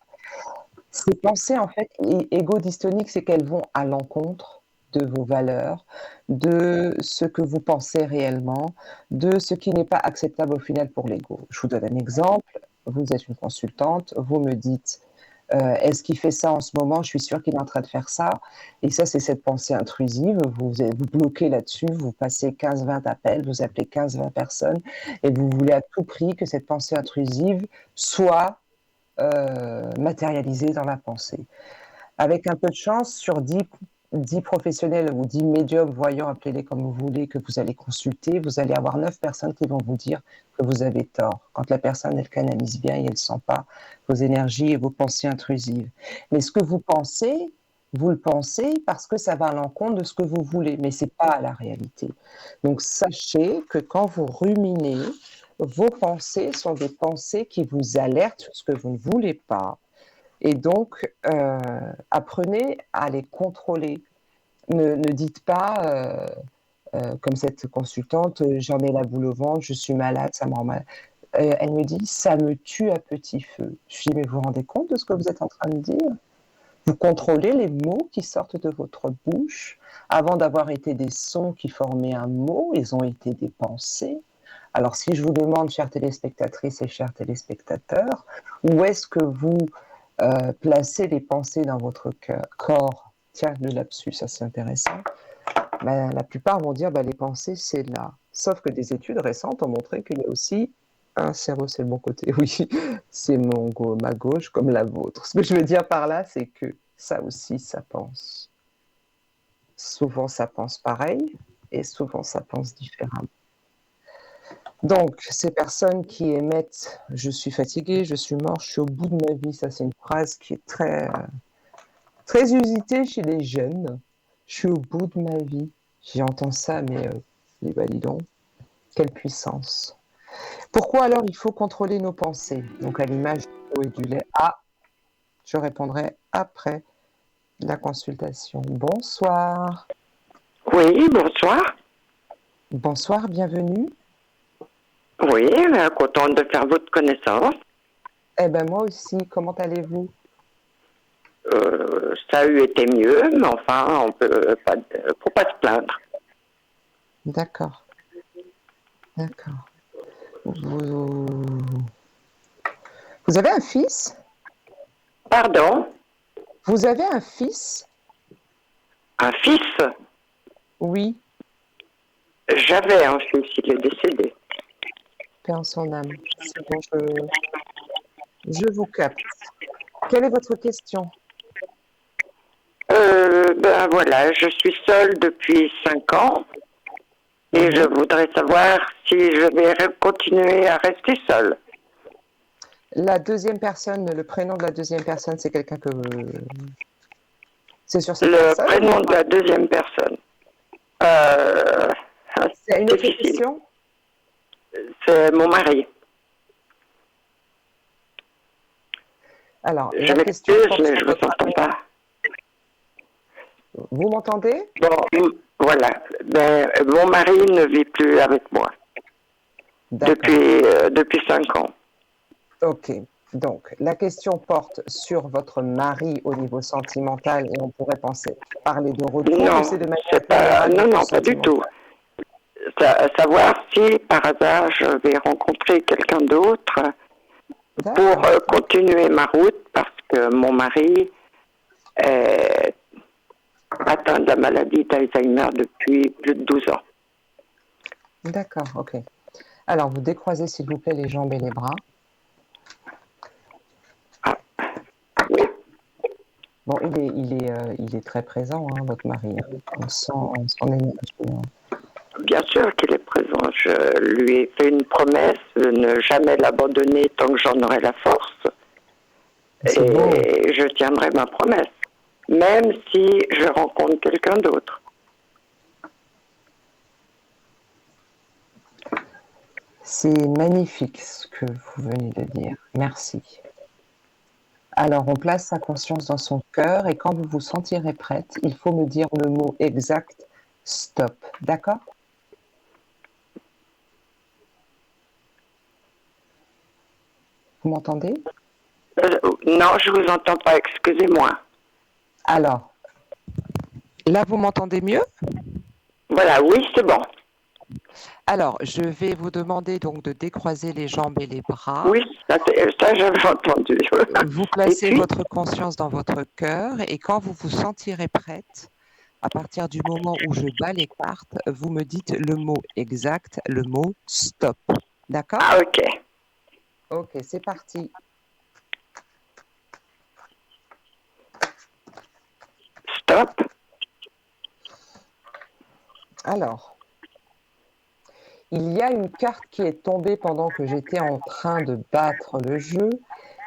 Ces pensées, en fait, égodystoniques, c'est qu'elles vont à l'encontre de vos valeurs, de ce que vous pensez réellement, de ce qui n'est pas acceptable au final pour l'ego. Je vous donne un exemple. Vous êtes une consultante, vous me dites Est-ce qu'il fait ça en ce moment? Je suis sûre qu'il est en train de faire ça. Et ça, c'est cette pensée intrusive. Vous bloquez là-dessus, vous passez 15-20 appels, vous appelez 15-20 personnes et vous voulez à tout prix que cette pensée intrusive soit matérialisée dans la pensée. Avec un peu de chance, sur 10 professionnels ou 10 médiums, voyants, appelez-les comme vous voulez, que vous allez consulter, vous allez avoir 9 personnes qui vont vous dire que vous avez tort. Quand la personne, elle canalise bien et elle ne sent pas vos énergies et vos pensées intrusives. Mais ce que vous pensez, vous le pensez parce que ça va à l'encontre de ce que vous voulez, mais ce n'est pas la réalité. Donc sachez que quand vous ruminez, vos pensées sont des pensées qui vous alertent sur ce que vous ne voulez pas. Et donc, apprenez à les contrôler. Ne dites pas, comme cette consultante, j'en ai la boule au ventre, je suis malade, ça me rend mal. Elle me dit, ça me tue à petit feu. Je dis, mais vous vous rendez compte de ce que vous êtes en train de dire? Vous contrôlez les mots qui sortent de votre bouche. Avant d'avoir été des sons qui formaient un mot, ils ont été des pensées. Alors, si je vous demande, chères téléspectatrices et chers téléspectateurs, où est-ce que vous placez les pensées dans votre corps? Tiens, le lapsus, ça c'est intéressant. Ben, la plupart vont dire les pensées, c'est là. Sauf que des études récentes ont montré qu'il y a aussi un cerveau, c'est le bon côté, oui, c'est ma gauche comme la vôtre. Ce que je veux dire par là, c'est que ça aussi, ça pense. Souvent, ça pense pareil et souvent, ça pense différemment. Donc, ces personnes qui émettent « je suis fatiguée, je suis mort, je suis au bout de ma vie », ça c'est une phrase qui est très, très usitée chez les jeunes. « Je suis au bout de ma vie ». J'entends ça, mais dis donc, quelle puissance. Pourquoi alors il faut contrôler nos pensées? Donc à l'image du pot et du lait. Ah, je répondrai après la consultation. Bonsoir. Oui, bonsoir. Bonsoir, bienvenue. Oui, contente de faire votre connaissance. Eh ben moi aussi, comment allez-vous? Ça a eu été mieux, mais enfin, faut pas se plaindre. D'accord. D'accord. Vous avez un fils? Pardon? Vous avez un fils? Un fils? Oui. J'avais un fils, il est décédé. Paix en son âme. C'est bon, je vous capte. Quelle est votre question? Ben voilà, je suis seule depuis 5 ans et je voudrais savoir si je vais continuer à rester seule. La deuxième personne, le prénom de la deuxième personne, c'est quelqu'un que... C'est sur cette personne? Le prénom de la deuxième personne. C'est une autre question? C'est mon mari. Alors, je m'excuse, mais je ne vous entends pas. Vous m'entendez? Bon, voilà. Ben, mon mari ne vit plus avec moi depuis 5 ans. Ok. Donc, la question porte sur votre mari au niveau sentimental et on pourrait parler de retour. Non, c'est de manière non, pas du tout. Savoir si par hasard je vais rencontrer quelqu'un d'autre pour continuer ma route parce que mon mari est atteint de la maladie d'Alzheimer depuis plus de 12 ans. D'accord, ok. Alors, vous décroisez s'il vous plaît les jambes et les bras. Ah, oui. Bon, il est très présent, hein, votre mari. On sent son énergie. Bien sûr qu'il est présent. Je lui ai fait une promesse de ne jamais l'abandonner tant que j'en aurai la force. Et je tiendrai ma promesse, même si je rencontre quelqu'un d'autre. C'est magnifique ce que vous venez de dire. Merci. Alors, on place sa conscience dans son cœur et quand vous vous sentirez prête, il faut me dire le mot exact « stop ». D'accord? Vous m'entendez? Non, je vous entends pas, excusez-moi. Alors, là, vous m'entendez mieux? Voilà, oui, c'est bon. Alors, je vais vous demander donc de décroiser les jambes et les bras. Oui, ça j'avais entendu. Vous Et placez puis, votre conscience dans votre cœur et quand vous vous sentirez prête, à partir du moment où je bats les cartes, vous me dites le mot exact, le mot stop. D'accord? ah ok, Ok, c'est parti. stop. Alors, il y a une carte qui est tombée pendant que j'étais en train de battre le jeu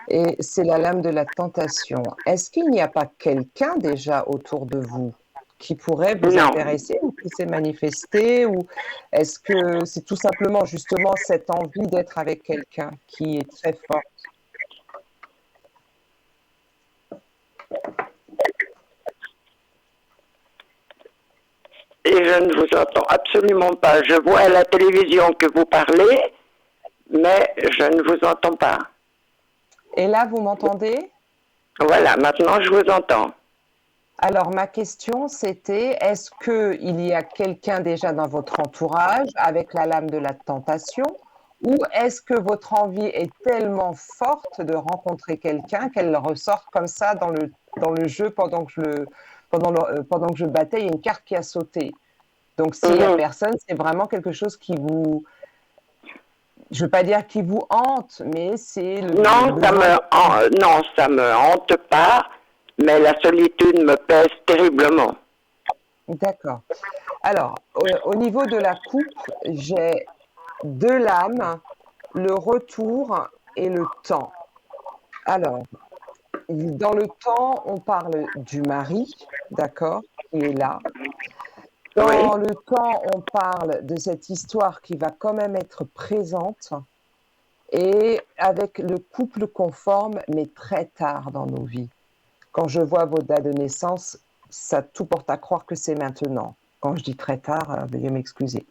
et c'est la lame de la tentation. Est-ce qu'il n'y a pas quelqu'un déjà autour de vous qui pourrait vous Non, intéresser ou qui s'est manifesté ou est-ce que c'est tout simplement justement cette envie d'être avec quelqu'un qui est très forte? et je ne vous entends absolument pas. Je vois à la télévision que vous parlez, mais je ne vous entends pas. Et là, vous m'entendez? Voilà, maintenant je vous entends. Alors, ma question, c'était, est-ce qu'il y a quelqu'un déjà dans votre entourage avec la lame de la tentation ou est-ce que votre envie est tellement forte de rencontrer quelqu'un qu'elle ressort comme ça dans le jeu pendant que je battais, il y a une carte qui a sauté. Donc, s'il n'y a Mhm. personne, c'est vraiment quelque chose qui vous, je ne veux pas dire qui vous hante, mais c'est le Non, besoin de... non, ça me hante pas, mais la solitude me pèse terriblement. D'accord. Alors, au niveau de la coupe, j'ai deux lames, le retour et le temps. Alors, dans le temps, on parle du mari, d'accord, qui est là. Oui, Dans le temps, on parle de cette histoire qui va quand même être présente et avec le couple conforme, mais très tard dans nos vies. Quand je vois vos dates de naissance, ça tout porte à croire que c'est maintenant. Quand je dis très tard, veuillez m'excuser.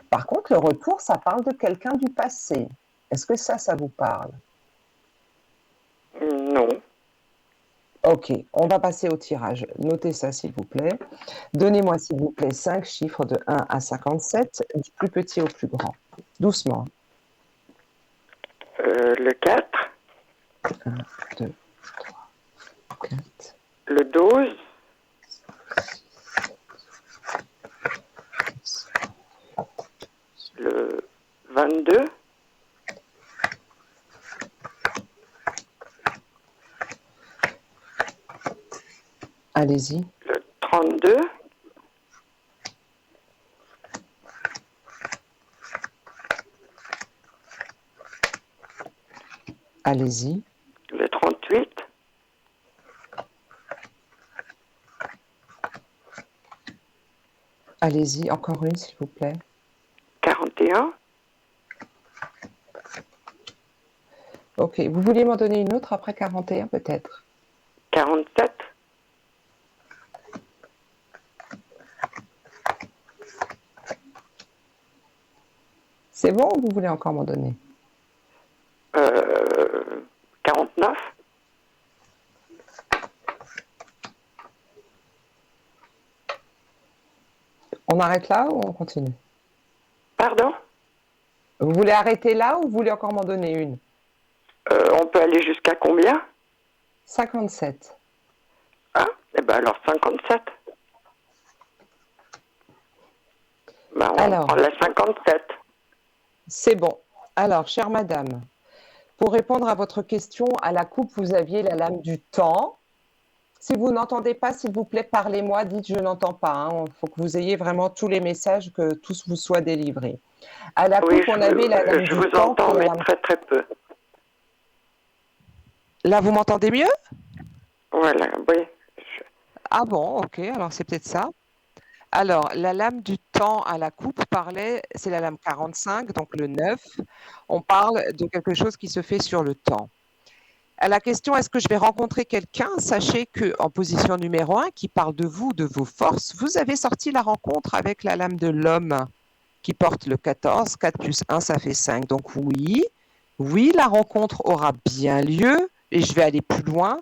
Par contre, le retour, ça parle de quelqu'un du passé. Est-ce que ça vous parle? non. Ok, on va passer au tirage. Notez ça, s'il vous plaît. Donnez-moi, s'il vous plaît, 5 chiffres de 1 à 57, du plus petit au plus grand. Doucement. Le 4, 1, 2, 3, 4, le 12, le 22, allez-y. le 32, Allez-y. le 38, Allez-y. Encore une, s'il vous plaît. 41, Ok. Vous vouliez m'en donner une autre après 41, peut-être? 47, C'est bon ou vous voulez encore m'en donner? 49, On arrête là ou on continue? pardon, Vous voulez arrêter là ou vous voulez encore m'en donner une? on peut aller jusqu'à combien? 57. Ah, eh ben alors 57. Ben, on Alors, prend la 57. c'est bon. Alors, chère madame, pour répondre à votre question, à la coupe, vous aviez la lame du temps. Si vous n'entendez pas, s'il vous plaît, parlez-moi, dites je n'entends pas. Il faut que vous ayez vraiment tous les messages, que tous vous soient délivrés. À la Oui, coupe, on avait la lame je du vous temps qui entends, est la mais lame... très très peu. Là, vous m'entendez mieux? Voilà, oui. Ah bon, ok, alors c'est peut-être ça. Alors, la lame du temps à la coupe parlait, c'est la lame 45, donc le 9. On parle de quelque chose qui se fait sur le temps. À la question, est-ce que je vais rencontrer quelqu'un? Sachez que en position numéro 1, qui parle de vous, de vos forces, vous avez sorti la rencontre avec la lame de l'homme qui porte le 14. 4 plus 1, ça fait 5. Donc oui, oui, la rencontre aura bien lieu et je vais aller plus loin.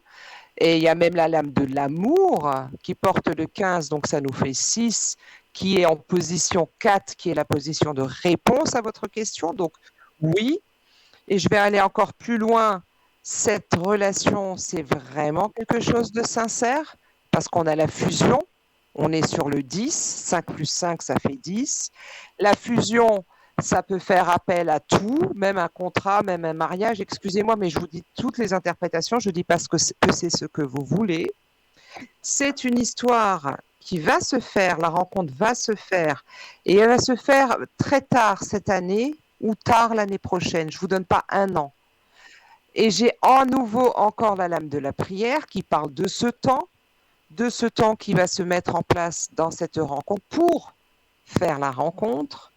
Et il y a même la lame de l'amour qui porte le 15, donc ça nous fait 6, qui est en position 4, qui est la position de réponse à votre question. Donc, oui. Et je vais aller encore plus loin. Cette relation, c'est vraiment quelque chose de sincère parce qu'on a la fusion. On est sur le 10. 5 plus 5, ça fait 10. La fusion, ça peut faire appel à tout, même un contrat, même un mariage. Excusez-moi, mais je vous dis toutes les interprétations. Je dis parce que c'est ce que vous voulez. C'est une histoire qui va se faire, la rencontre va se faire, et elle va se faire très tard cette année ou tard l'année prochaine. Je ne vous donne pas un an. Et j'ai à nouveau encore la lame de la prière qui parle de ce temps qui va se mettre en place dans cette rencontre pour faire la rencontre.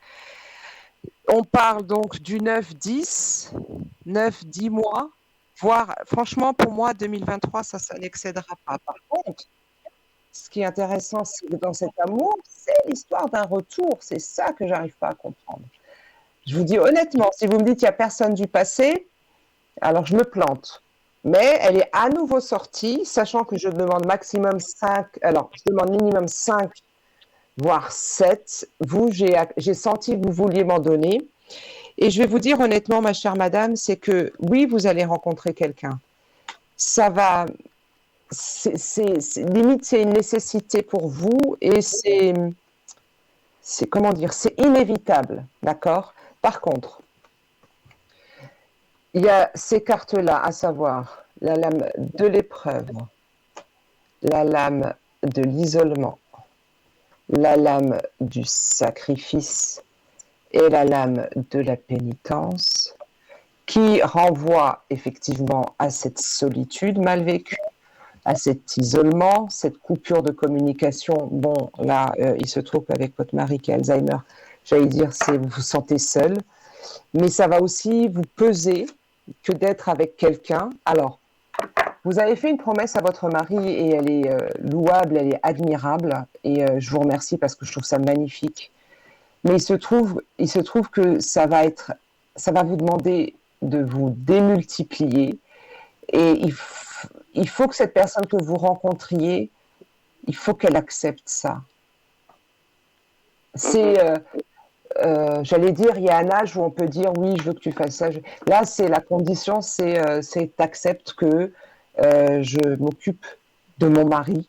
On parle donc du 9-10, 9-10 mois, voire, franchement, pour moi, 2023, ça n'excédera pas. Par contre, ce qui est intéressant, c'est que dans cet amour, c'est l'histoire d'un retour. C'est ça que j'arrive pas à comprendre. Je vous dis honnêtement, si vous me dites qu'il n'y a personne du passé, alors je me plante. Mais elle est à nouveau sortie, sachant que je demande maximum 5, alors je demande minimum 5, voire 7. Vous, j'ai senti que vous vouliez m'en donner. Et je vais vous dire honnêtement, ma chère madame, c'est que oui, vous allez rencontrer quelqu'un. Ça va... limite, c'est une nécessité pour vous et c'est comment dire, c'est inévitable, d'accord? Par contre, il y a ces cartes-là, à savoir la lame de l'épreuve, la lame de l'isolement, la lame du sacrifice et la lame de la pénitence, qui renvoie effectivement à cette solitude mal vécue, à cet isolement, cette coupure de communication. Bon, là, il se trouve qu'avec votre mari qui a Alzheimer, j'allais dire, vous vous sentez seul, mais ça va aussi vous peser que d'être avec quelqu'un. Alors, vous avez fait une promesse à votre mari et elle est louable, elle est admirable, et je vous remercie parce que je trouve ça magnifique. Mais il se trouve que ça va vous demander de vous démultiplier, et il faut que cette personne que vous rencontriez, il faut qu'elle accepte ça. C'est, j'allais dire, il y a un âge où on peut dire oui, je veux que tu fasses ça. Là, c'est la condition, c'est t'acceptes que je m'occupe de mon mari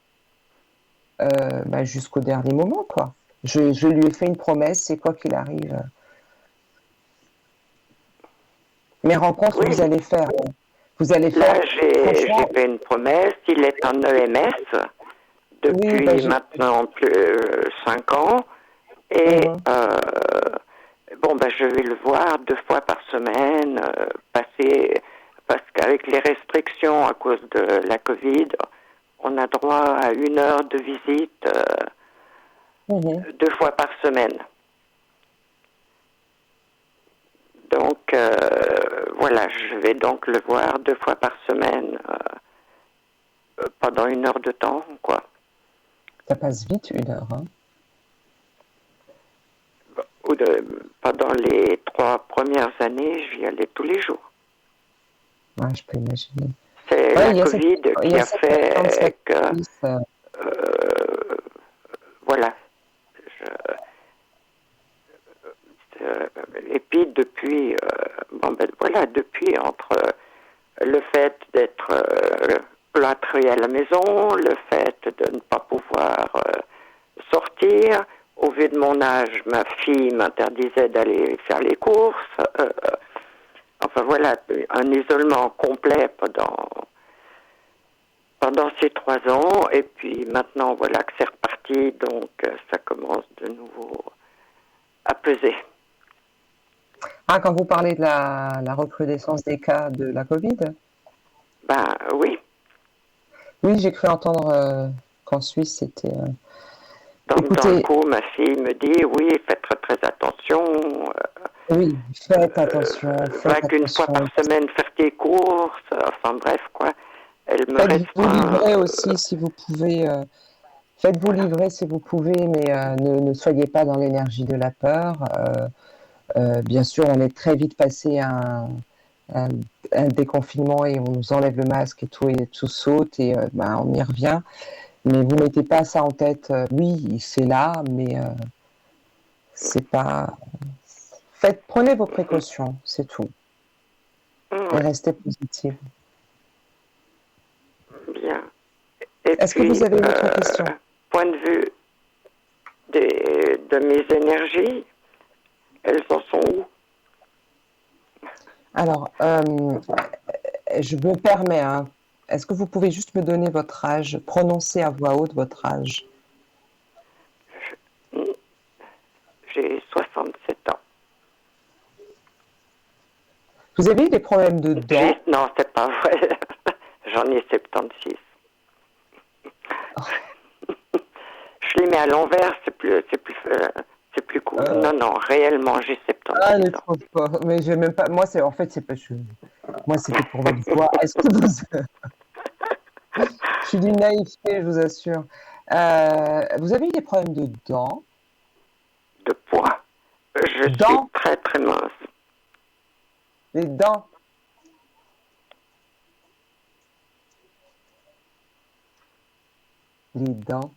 jusqu'au dernier moment, quoi. Je lui ai fait une promesse, c'est quoi qu'il arrive. Mes rencontres, Oui. vous allez faire. Vous allez faire. Là, j'ai fait une promesse. Il est en EMS depuis maintenant plus 5 ans. Et je vais le voir 2 fois par semaine, parce qu'avec les restrictions à cause de la Covid, on a droit à 1 heure de visite 2 fois par semaine. Donc, voilà, je vais donc le voir 2 fois par semaine pendant 1 heure de temps, quoi. Ça passe vite, 1 heure, hein? Pendant les 3 premières années, j'y allais tous les jours. Ouais, je peux imaginer. C'est la Covid qui a fait que... voilà. Et puis depuis, depuis entre le fait d'être cloîtré à la maison, le fait de ne pas pouvoir sortir, au vu de mon âge, ma fille m'interdisait d'aller faire les courses. Enfin voilà, un isolement complet pendant ces 3 ans. Et puis maintenant, voilà que c'est reparti, donc ça commence de nouveau à peser. Ah, quand vous parlez de la recrudescence des cas de la Covid? Ben oui. Oui, j'ai cru entendre qu'en Suisse, c'était... Dans le coup, ma fille me dit, oui, faites très attention. Oui, faites attention. Pas qu'une fois par semaine faire tes courses, enfin bref, quoi. Elle me Faites-vous livrer aussi si vous pouvez. Faites-vous livrer si vous pouvez, mais ne soyez pas dans l'énergie de la peur. Bien sûr, on est très vite passé à un déconfinement et on nous enlève le masque et tout saute et on y revient. Mais vous mettez pas ça en tête. Oui, c'est là, mais c'est pas. Prenez vos précautions, c'est tout. Et Ouais, restez positive. bien. Et Est-ce que puis, vous avez une autre question? point de vue de mes énergies, elles en sont où? Alors, je me permets, hein. Est-ce que vous pouvez juste me donner votre âge, prononcer à voix haute votre âge? J'ai 67 ans. Vous avez eu des problèmes de dents? Non, c'est pas vrai. J'en ai 76. Je les mets à l'envers, c'est plus cool. Non, non, réellement, j'ai 76 Ah, les ans. trop fort. Mais j'ai même pas. Moi, c'est en fait, c'est pas. Moi, c'était pour votre voix. Est-ce que vous. Je suis d'une naïveté, je vous assure. Vous avez eu des problèmes de dents? De poids. Je suis Dents? très très mince. Les dents? Les dents?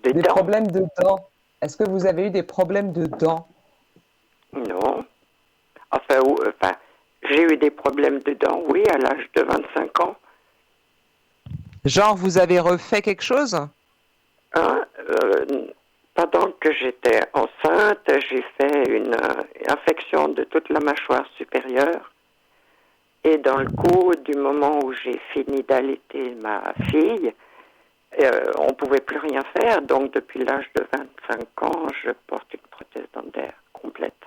Des Des dents? problèmes de dents? Est-ce que vous avez eu des problèmes de dents? Non. Enfin, j'ai eu des problèmes de dents, oui, à l'âge de 25 ans. Genre, vous avez refait quelque chose? Hein, pendant que j'étais enceinte, j'ai fait une infection de toute la mâchoire supérieure. Et dans le coup du moment où j'ai fini d'allaiter ma fille, on ne pouvait plus rien faire. Donc depuis l'âge de 25 ans, je porte une prothèse dentaire complète,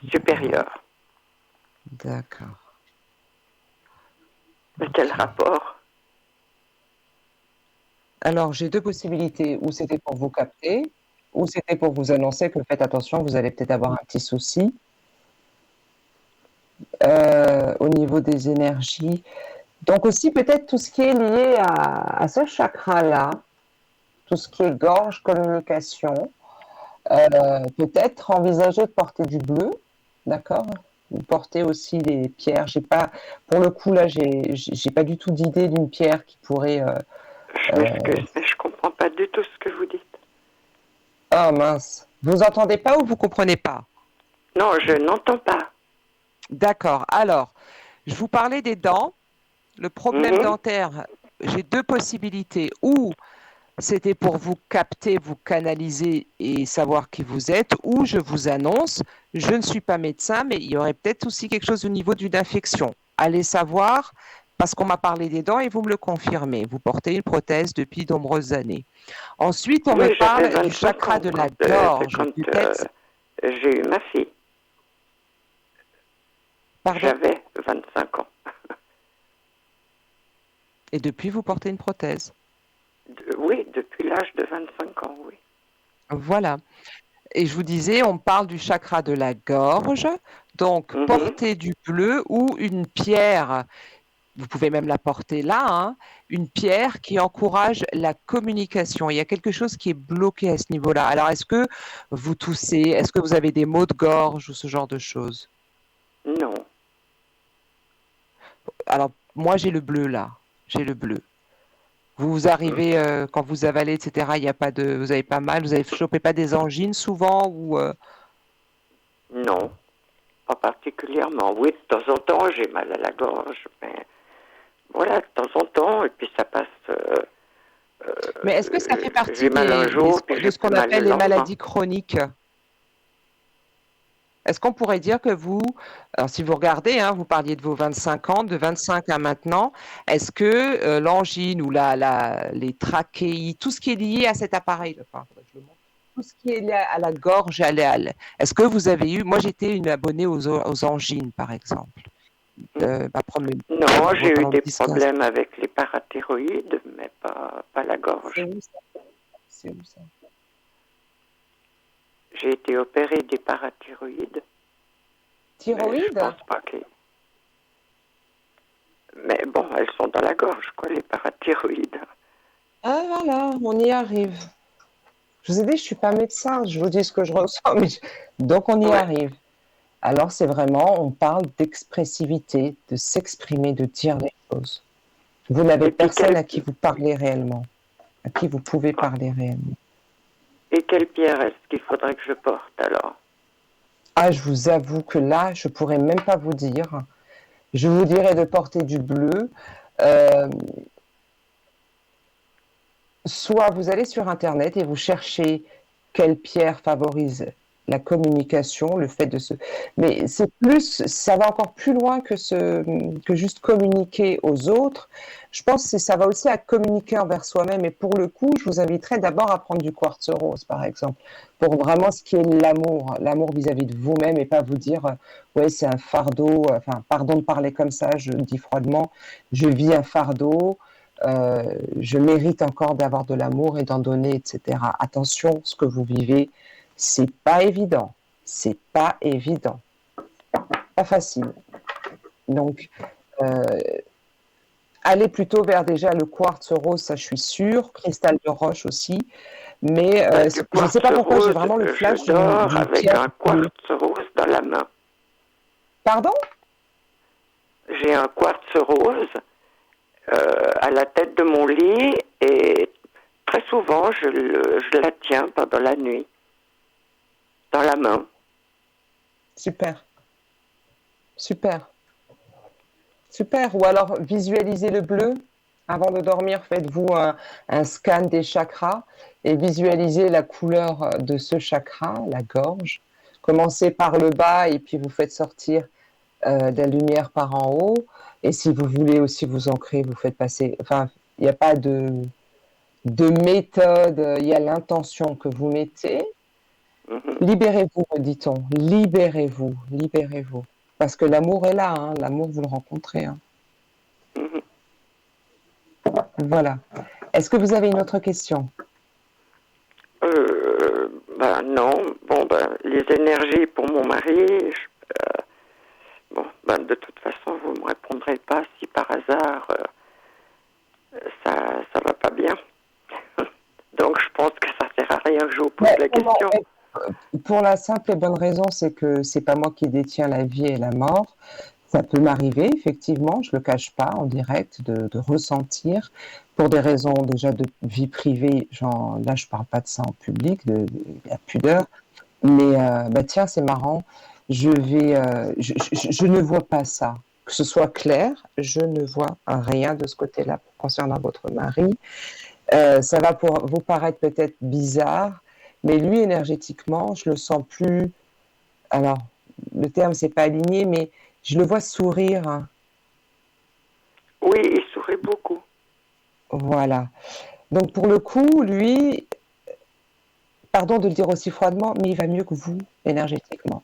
supérieure. D'accord. Mais quel rapport? Alors, j'ai deux possibilités. Ou c'était pour vous capter, ou c'était pour vous annoncer que faites attention, vous allez peut-être avoir un petit souci au niveau des énergies. Donc aussi peut-être tout ce qui est lié à ce chakra-là, tout ce qui est gorge, communication, peut-être envisager de porter du bleu, d'accord? Ou porter aussi des pierres. J'ai pas, pour le coup là, j'ai pas du tout d'idée d'une pierre qui pourrait. Je m'excuse, mais je comprends pas du tout ce que vous dites. Ah mince. Vous entendez pas ou vous comprenez pas? Non, je n'entends pas. D'accord. Alors, je vous parlais des dents. Le problème dentaire, j'ai deux possibilités. Ou c'était pour vous capter, vous canaliser et savoir qui vous êtes, ou je vous annonce, je ne suis pas médecin, mais il y aurait peut-être aussi quelque chose au niveau d'une infection. Allez savoir, parce qu'on m'a parlé des dents et vous me le confirmez. Vous portez une prothèse depuis de nombreuses années. Ensuite, on me parle du chakra de la gorge. Peut-être. J'ai eu ma fille. Pardon? J'avais 25 ans. Et depuis, vous portez une prothèse. Oui, depuis l'âge de 25 ans, oui. Voilà. Et je vous disais, on parle du chakra de la gorge. Donc, porter du bleu ou une pierre, vous pouvez même la porter là, hein, une pierre qui encourage la communication. Il y a quelque chose qui est bloqué à ce niveau-là. Alors, est-ce que vous toussez? Est-ce que vous avez des maux de gorge ou ce genre de choses? Non. Alors, moi, j'ai le bleu là. J'ai le bleu. Vous arrivez, quand vous avalez, etc., il y a pas de, vous avez pas mal, vous avez chopé pas des angines souvent ou Non, pas particulièrement. Oui, de temps en temps, j'ai mal à la gorge, mais voilà, de temps en temps, et puis ça passe. Mais est-ce que ça fait partie j'ai mal un jour, puis de j'ai ce qu'on plus mal appelle le les lendemain. maladies chroniques? Est-ce qu'on pourrait dire que vous, alors si vous regardez, hein, vous parliez de vos 25 ans, de 25 à maintenant, est-ce que l'angine ou les trachéites, tout ce qui est lié à cet appareil, enfin, tout ce qui est lié à la gorge, est-ce que vous avez eu, moi j'étais une abonnée aux angines par exemple. Non, j'ai eu des problèmes avec les parathyroïdes, mais pas la gorge. C'est où ça? J'ai été opérée des parathyroïdes. Thyroïde? Je pense pas que. Mais bon, elles sont dans la gorge, quoi, les parathyroïdes. Ah voilà, on y arrive. Je vous ai dit, je suis pas médecin, je vous dis ce que je ressens, mais donc on y arrive. Alors c'est vraiment, on parle d'expressivité, de s'exprimer, de dire les choses. Vous n'avez Et puis personne à qui vous parlez réellement, à qui vous pouvez parler réellement. Et quelle pierre est-ce qu'il faudrait que je porte alors? Ah, je vous avoue que là, je pourrais même pas vous dire. Je vous dirais de porter du bleu. Euh, Soit vous allez sur Internet et vous cherchez quelle pierre favorise la communication, le fait de se... Mais c'est plus, ça va encore plus loin que juste communiquer aux autres. Je pense que ça va aussi à communiquer envers soi-même. Et pour le coup, je vous inviterais d'abord à prendre du quartz rose, par exemple, pour vraiment ce qui est l'amour vis-à-vis de vous-même et pas vous dire, ouais, c'est un fardeau. Enfin, pardon de parler comme ça, je le dis froidement, je vis un fardeau. Je mérite encore d'avoir de l'amour et d'en donner, etc. Attention, ce que vous vivez, c'est pas évident. C'est pas évident. Pas facile. Donc, allez plutôt vers déjà le quartz rose, ça je suis sûre, cristal de roche aussi. Mais je ne sais pas pourquoi j'ai vraiment le flash je dors d'une avec pierre. un quartz rose dans la main. Pardon? J'ai un quartz rose à la tête de mon lit et très souvent je la tiens pendant la nuit dans la main. Super. Super. Super. Ou alors visualisez le bleu. Avant de dormir, faites-vous un scan des chakras et visualisez la couleur de ce chakra, la gorge. Commencez par le bas et puis vous faites sortir de la lumière par en haut. Et si vous voulez aussi vous ancrer, vous faites passer. Enfin, il n'y a pas de méthode, il y a l'intention que vous mettez. Libérez-vous, me dit-on. Libérez-vous, libérez-vous. Parce que l'amour est là, hein. L'amour, vous le rencontrez. Hein. Voilà. Est-ce que vous avez une autre question? Non. Bon, les énergies pour mon mari, de toute façon, vous ne me répondrez pas si par hasard ça va pas bien. Donc, je pense que ça sert à rien que je vous pose la question. Pour la simple et bonne raison, c'est que c'est pas moi qui détiens la vie et la mort. Ça peut m'arriver, effectivement, je le cache pas, en direct, de ressentir, pour des raisons déjà de vie privée, genre, là je parle pas de ça en public, de la pudeur, mais tiens, c'est marrant, je ne vois pas ça. Que ce soit clair, je ne vois rien de ce côté-là concernant votre mari. Ça va vous paraître peut-être bizarre, mais lui, énergétiquement, je le sens plus. Alors, le terme, c'est pas aligné, mais je le vois sourire. Oui, il sourit beaucoup. Voilà. Donc, pour le coup, lui, pardon de le dire aussi froidement, mais il va mieux que vous, énergétiquement.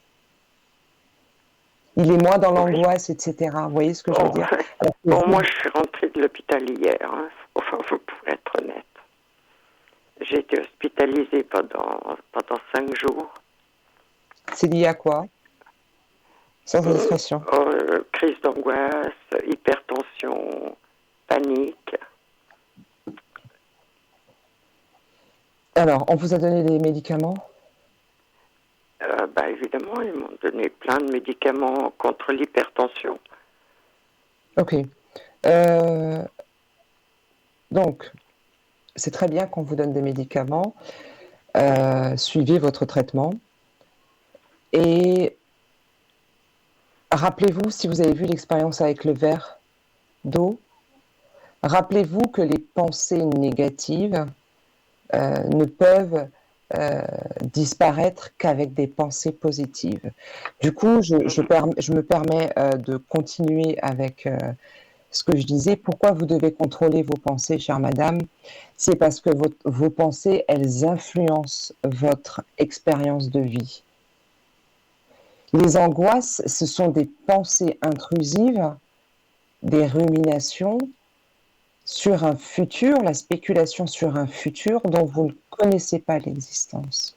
Il est moins dans l'angoisse, etc. Vous voyez ce que je veux dire? Moi, je suis rentrée de l'hôpital hier. Hein. Enfin, vous pouvez être honnête. J'ai été hospitalisée pendant 5 jours. C'est lié à quoi? Sans indiscrétion. Crise d'angoisse, hypertension, panique. Alors, on vous a donné des médicaments? Évidemment, ils m'ont donné plein de médicaments contre l'hypertension. Ok. Donc, c'est très bien qu'on vous donne des médicaments. Suivez votre traitement. Et rappelez-vous, si vous avez vu l'expérience avec le verre d'eau, rappelez-vous que les pensées négatives ne peuvent disparaître qu'avec des pensées positives. Du coup, je me permets de continuer avec ce que je disais. Pourquoi vous devez contrôler vos pensées, chère madame? C'est parce que vos pensées, elles influencent votre expérience de vie. Les angoisses, ce sont des pensées intrusives, des ruminations sur un futur, la spéculation sur un futur dont vous ne connaissez pas l'existence.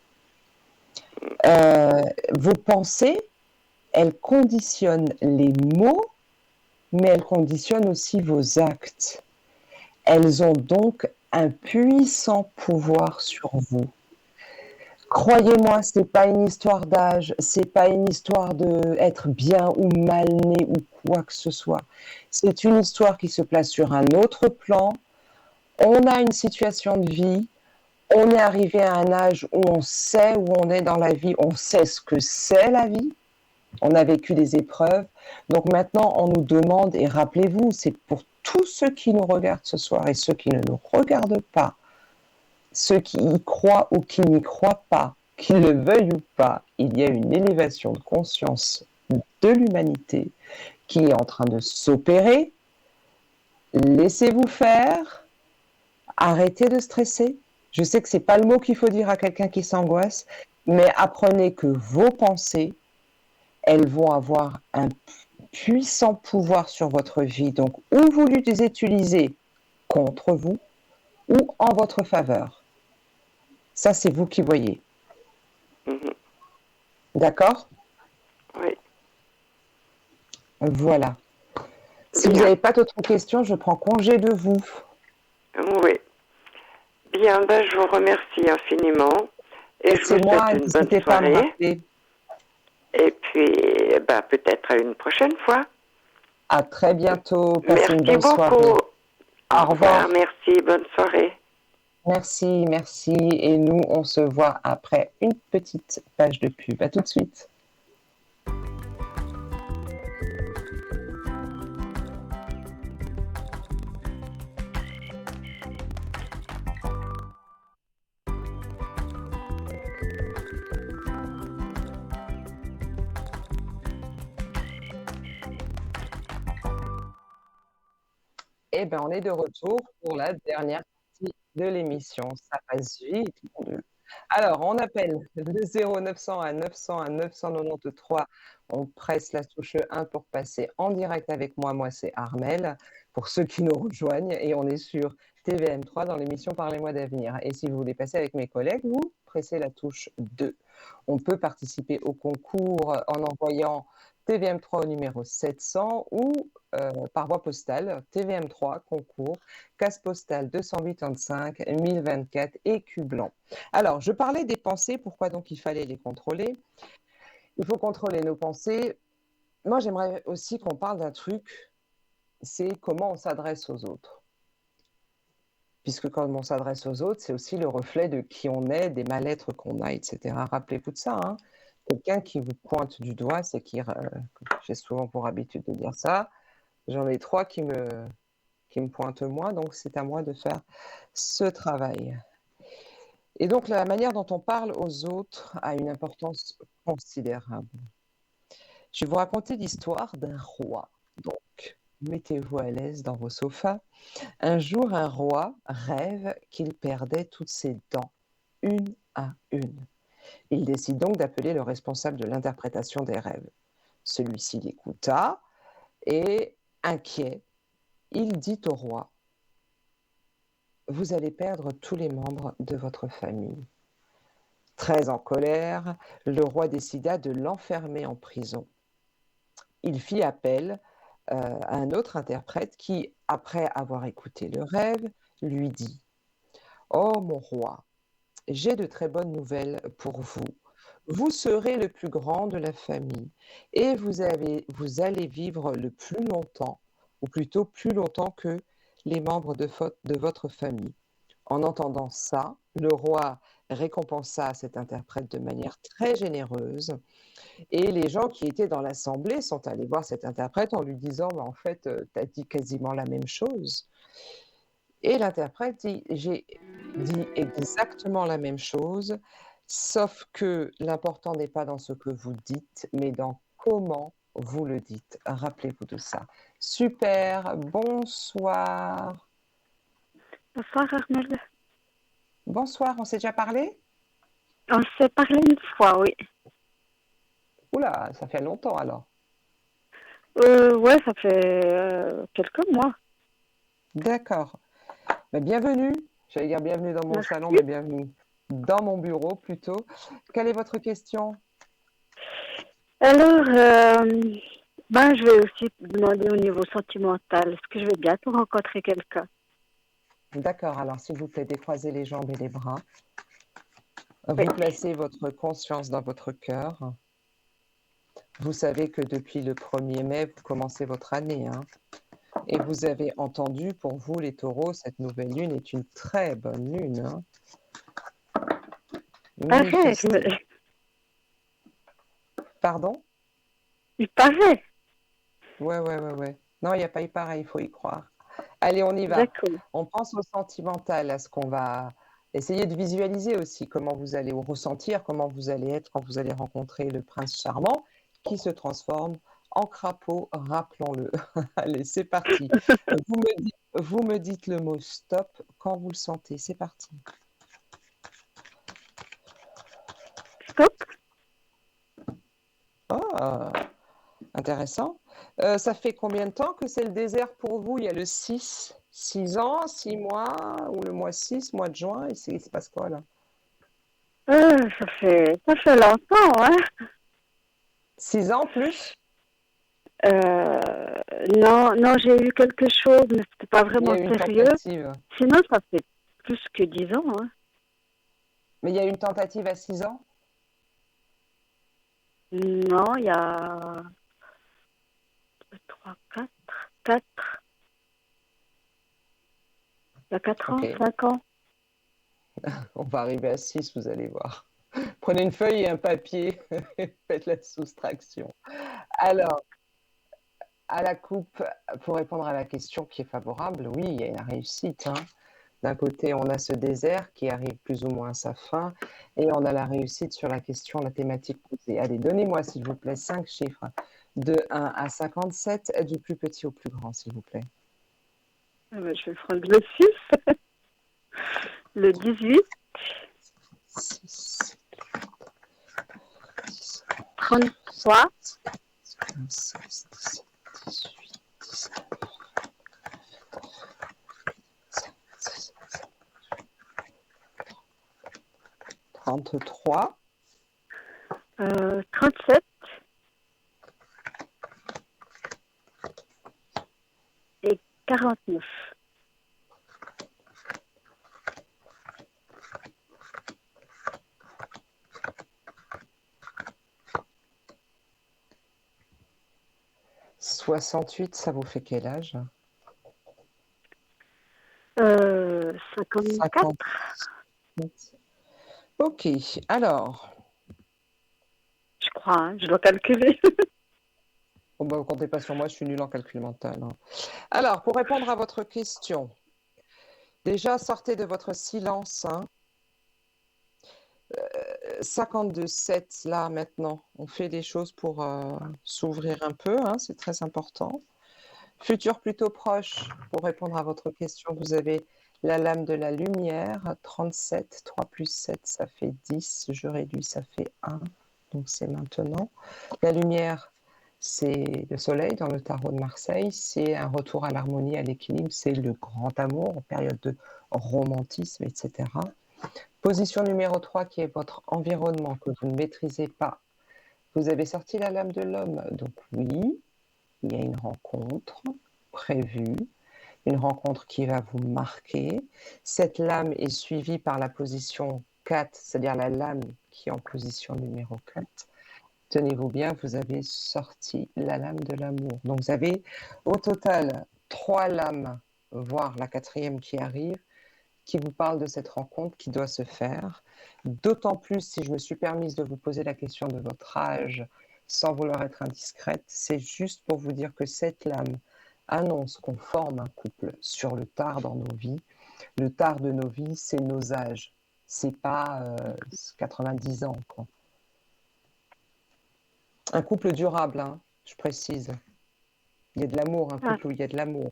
Vos pensées, elles conditionnent les mots, mais elles conditionnent aussi vos actes. Elles ont donc un puissant pouvoir sur vous. Croyez-moi, c'est pas une histoire d'âge, c'est pas une histoire de être bien ou mal né ou quoi que ce soit. C'est une histoire qui se place sur un autre plan. On a une situation de vie, on est arrivé à un âge où on sait où on est dans la vie, on sait ce que c'est la vie, on a vécu des épreuves. Donc maintenant, on nous demande, et rappelez-vous, c'est pour tous ceux qui nous regardent ce soir et ceux qui ne nous regardent pas, ceux qui y croient ou qui n'y croient pas, qu'ils le veuillent ou pas, il y a une élévation de conscience de l'humanité qui est en train de s'opérer. Laissez-vous faire, arrêtez de stresser. Je sais que ce n'est pas le mot qu'il faut dire à quelqu'un qui s'angoisse, mais apprenez que vos pensées, elles vont avoir un puissant pouvoir sur votre vie. Donc, ou vous les utilisez contre vous, ou en votre faveur. Ça, c'est vous qui voyez. D'accord? Oui. Voilà. Si vous n'avez pas d'autres questions, je prends congé de vous. Oui. Bien, ben, je vous remercie infiniment. Et je vous moi, souhaite une bonne soirée. Et puis, ben, peut-être à une prochaine fois. À très bientôt. Passez une Merci bonne beaucoup. soirée. Au revoir. Merci, bonne soirée. Merci, merci. Et nous, on se voit après une petite page de pub. À tout de suite. Eh bien, on est de retour pour la dernière partie de l'émission. Ça passe vite, mon Dieu. Alors, on appelle le 0900 à 900 à 993. On presse la touche 1 pour passer en direct avec moi. Moi, c'est Armelle, pour ceux qui nous rejoignent. Et on est sur TVM3 dans l'émission Parlez-moi d'avenir. Et si vous voulez passer avec mes collègues, vous pressez la touche 2. On peut participer au concours en envoyant TVM3 au numéro 700 ou par voie postale, TVM3, concours, case postale 285 1024 écu blanc. Alors, je parlais des pensées, pourquoi donc il fallait les contrôler? Il faut contrôler nos pensées. Moi, j'aimerais aussi qu'on parle d'un truc, c'est comment on s'adresse aux autres. Puisque quand on s'adresse aux autres, c'est aussi le reflet de qui on est, des mal-être qu'on a, etc. Rappelez-vous de ça, hein. Quelqu'un qui vous pointe du doigt, c'est qui, j'ai souvent pour habitude de dire ça, j'en ai 3 qui me pointent moi, donc c'est à moi de faire ce travail. Et donc la manière dont on parle aux autres a une importance considérable. Je vais vous raconter l'histoire d'un roi. Donc, mettez-vous à l'aise dans vos sofas. Un jour, un roi rêve qu'il perdait toutes ses dents, une à une. Il décide donc d'appeler le responsable de l'interprétation des rêves. Celui-ci l'écouta et, inquiet, il dit au roi: « Vous allez perdre tous les membres de votre famille. » Très en colère, le roi décida de l'enfermer en prison. Il fit appel à un autre interprète qui, après avoir écouté le rêve, lui dit: « Oh mon roi, j'ai de très bonnes nouvelles pour vous. Vous serez le plus grand de la famille et vous allez vivre le plus longtemps, ou plutôt plus longtemps que les membres de votre famille. » En entendant ça, le roi récompensa cet interprète de manière très généreuse et les gens qui étaient dans l'assemblée sont allés voir cet interprète en lui disant: « En fait, tu as dit quasiment la même chose. » Et l'interprète dit: « J'ai dit exactement la même chose, sauf que l'important n'est pas dans ce que vous dites, mais dans comment vous le dites. » Rappelez-vous de ça. Super, bonsoir. Bonsoir Armelle. Bonsoir, on s'est déjà parlé? On s'est parlé une fois, oui. Oula, ça fait longtemps alors. Ouais, ça fait quelques mois. D'accord. Mais bienvenue, j'allais dire bienvenue dans mon salon, mais bienvenue dans mon bureau plutôt. Quelle est votre question? Alors, je vais aussi demander au niveau sentimental, est-ce que je vais bientôt rencontrer quelqu'un? D'accord, alors s'il vous plaît, décroisez les jambes et les bras. Oui. Vous placez votre conscience dans votre cœur. Vous savez que depuis le 1er mai, vous commencez votre année, hein. Et vous avez entendu, pour vous les taureaux, cette nouvelle lune est une très bonne lune, hein. Paraît, Manifestez. Pardon? il paraît. Ouais. Non, il n'y a pas eu pareil, il faut y croire. Allez, on y va. D'accord. On pense au sentimental, à ce qu'on va essayer de visualiser aussi, comment vous allez ou ressentir, comment vous allez être quand vous allez rencontrer le prince charmant qui se transforme en crapaud, rappelons-le. Allez, c'est parti. Vous me dites le mot stop quand vous le sentez. C'est parti. Stop. Ah, intéressant. Ça fait combien de temps que c'est le désert pour vous? Il y a le 6 ans, 6 mois, ou le mois 6, mois de juin, et il se passe quoi là? Ça fait longtemps, hein. 6 ans plus? Non, non, j'ai eu quelque chose, mais c'était pas Il y vraiment a eu une sérieux. tentative. Sinon, ça fait plus que 10 ans, hein. Mais il y a eu une tentative à 6 ans? Non, il y a 3, 4. Il y a 4 ans, Ok, 5 ans. on va arriver à 6, vous allez voir. Prenez une feuille et un papier, faites la soustraction. Alors, à la coupe, pour répondre à la question qui est favorable, oui, il y a une réussite, hein. D'un côté, on a ce désert qui arrive plus ou moins à sa fin et on a la réussite sur la question, la thématique posée. Allez, donnez-moi, s'il vous plaît, 5 chiffres de 1 à 57, du plus petit au plus grand, s'il vous plaît. Je vais prendre le 6, le 18, 6, 10, 33, 15, 16, 17, 18, 19, 33, 37 et 49. « 68, ça vous fait quel âge? 54. 57. Ok, alors, Je crois, hein, je dois calculer. bon, bah, comptez pas sur moi, je suis nulle en calcul mental, hein. Alors, pour répondre à votre question, déjà, sortez de votre silence, hein. 52,7 là maintenant. On fait des choses pour s'ouvrir un peu, hein, c'est très important. Futur plutôt proche, pour répondre à votre question, vous avez la lame de la lumière, 37, 3 plus 7, ça fait 10, je réduis, ça fait 1, donc c'est maintenant. La lumière, c'est le soleil dans le tarot de Marseille, c'est un retour à l'harmonie, à l'équilibre, c'est le grand amour en période de romantisme, etc. Position numéro 3 qui est votre environnement que vous ne maîtrisez pas. Vous avez sorti la lame de l'homme, donc oui, il y a une rencontre prévue, une rencontre qui va vous marquer. Cette lame est suivie par la position 4, c'est-à-dire la lame qui est en position numéro 4. Tenez-vous bien, vous avez sorti la lame de l'amour. Donc vous avez au total 3 lames, voire la 4e qui arrive, qui vous parle de cette rencontre qui doit se faire. D'autant plus si je me suis permise de vous poser la question de votre âge sans vouloir être indiscrète, c'est juste pour vous dire que cette lame annonce qu'on forme un couple sur le tard dans nos vies. Le tard de nos vies, c'est nos âges. C'est pas 90 ans, quoi. Un couple durable, hein, je précise. Il y a de l'amour, un couple où il y a de l'amour.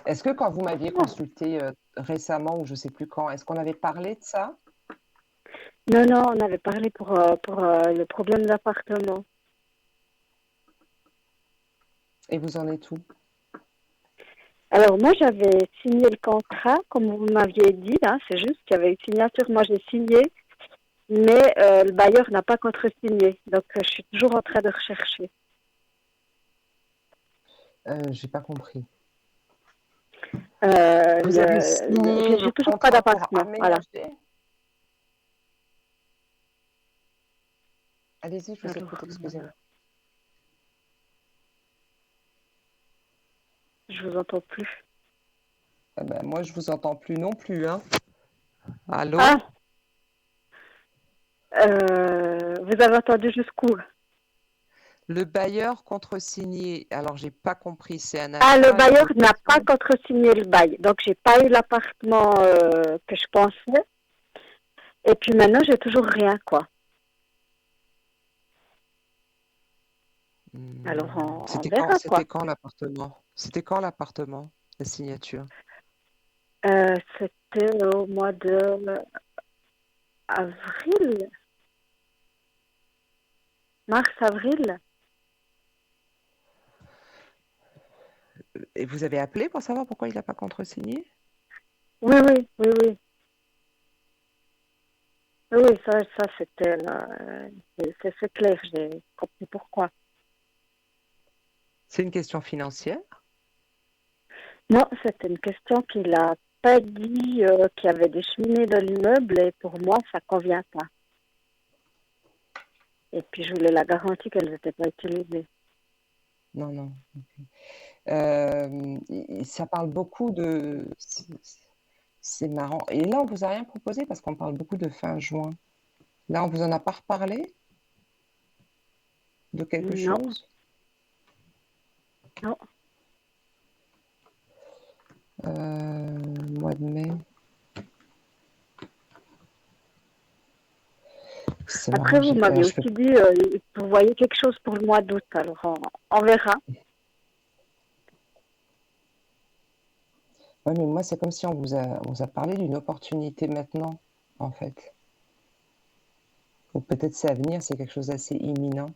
Est-ce que quand vous m'aviez consulté récemment, ou je ne sais plus quand, est-ce qu'on avait parlé de ça? Non, non, on avait parlé pour le problème d'appartement. Et vous en êtes où? Alors, moi, j'avais signé le contrat, comme vous m'aviez dit, hein, c'est juste qu'il y avait une signature. Moi, j'ai signé, mais le bailleur n'a pas contre-signé. Donc, je suis toujours en train de rechercher. J'ai pas compris. Vous avez signé j'ai toujours pas d'appartement. Voilà. Allez-y, je vous Alors, écoute, excusez-moi. je vous entends plus. Ah ben, moi, je vous entends plus non plus, hein. Allô? Ah, vous avez entendu jusqu'où? Le bailleur contresigné, alors j'ai pas compris, c'est un Ah, le achat, une bailleur n'a pas location? contresigné le bail. Donc, j'ai pas eu l'appartement que je pensais. Et puis maintenant, j'ai toujours rien, quoi. Alors, on verra, quoi. C'était quand l'appartement? C'était quand l'appartement, la signature? C'était au mois de avril, mars-avril. Et vous avez appelé pour savoir pourquoi il n'a pas contresigné? Oui, oui, oui, oui. Oui, oui, ça c'était, c'est clair, j'ai compris pourquoi. C'est une question financière? Non, c'était une question qu'il n'a pas dit qu'il y avait des cheminées dans l'immeuble et pour moi, ça convient pas. Et puis, je voulais la garantie qu'elles n'étaient pas utilisées. Non, non. Ça parle beaucoup de... C'est marrant. Et là, on vous a rien proposé parce qu'on parle beaucoup de fin juin. Là, on vous en a pas reparlé de quelque Non, chose? non. Mois de mai. C'est Après, marrant. vous m'avez Je peux... aussi dit que vous voyez quelque chose pour le mois d'août. Alors, on verra. Ouais, mais moi, c'est comme si on vous a parlé d'une opportunité maintenant, en fait. Ou peut-être c'est à venir, c'est quelque chose d'assez imminent.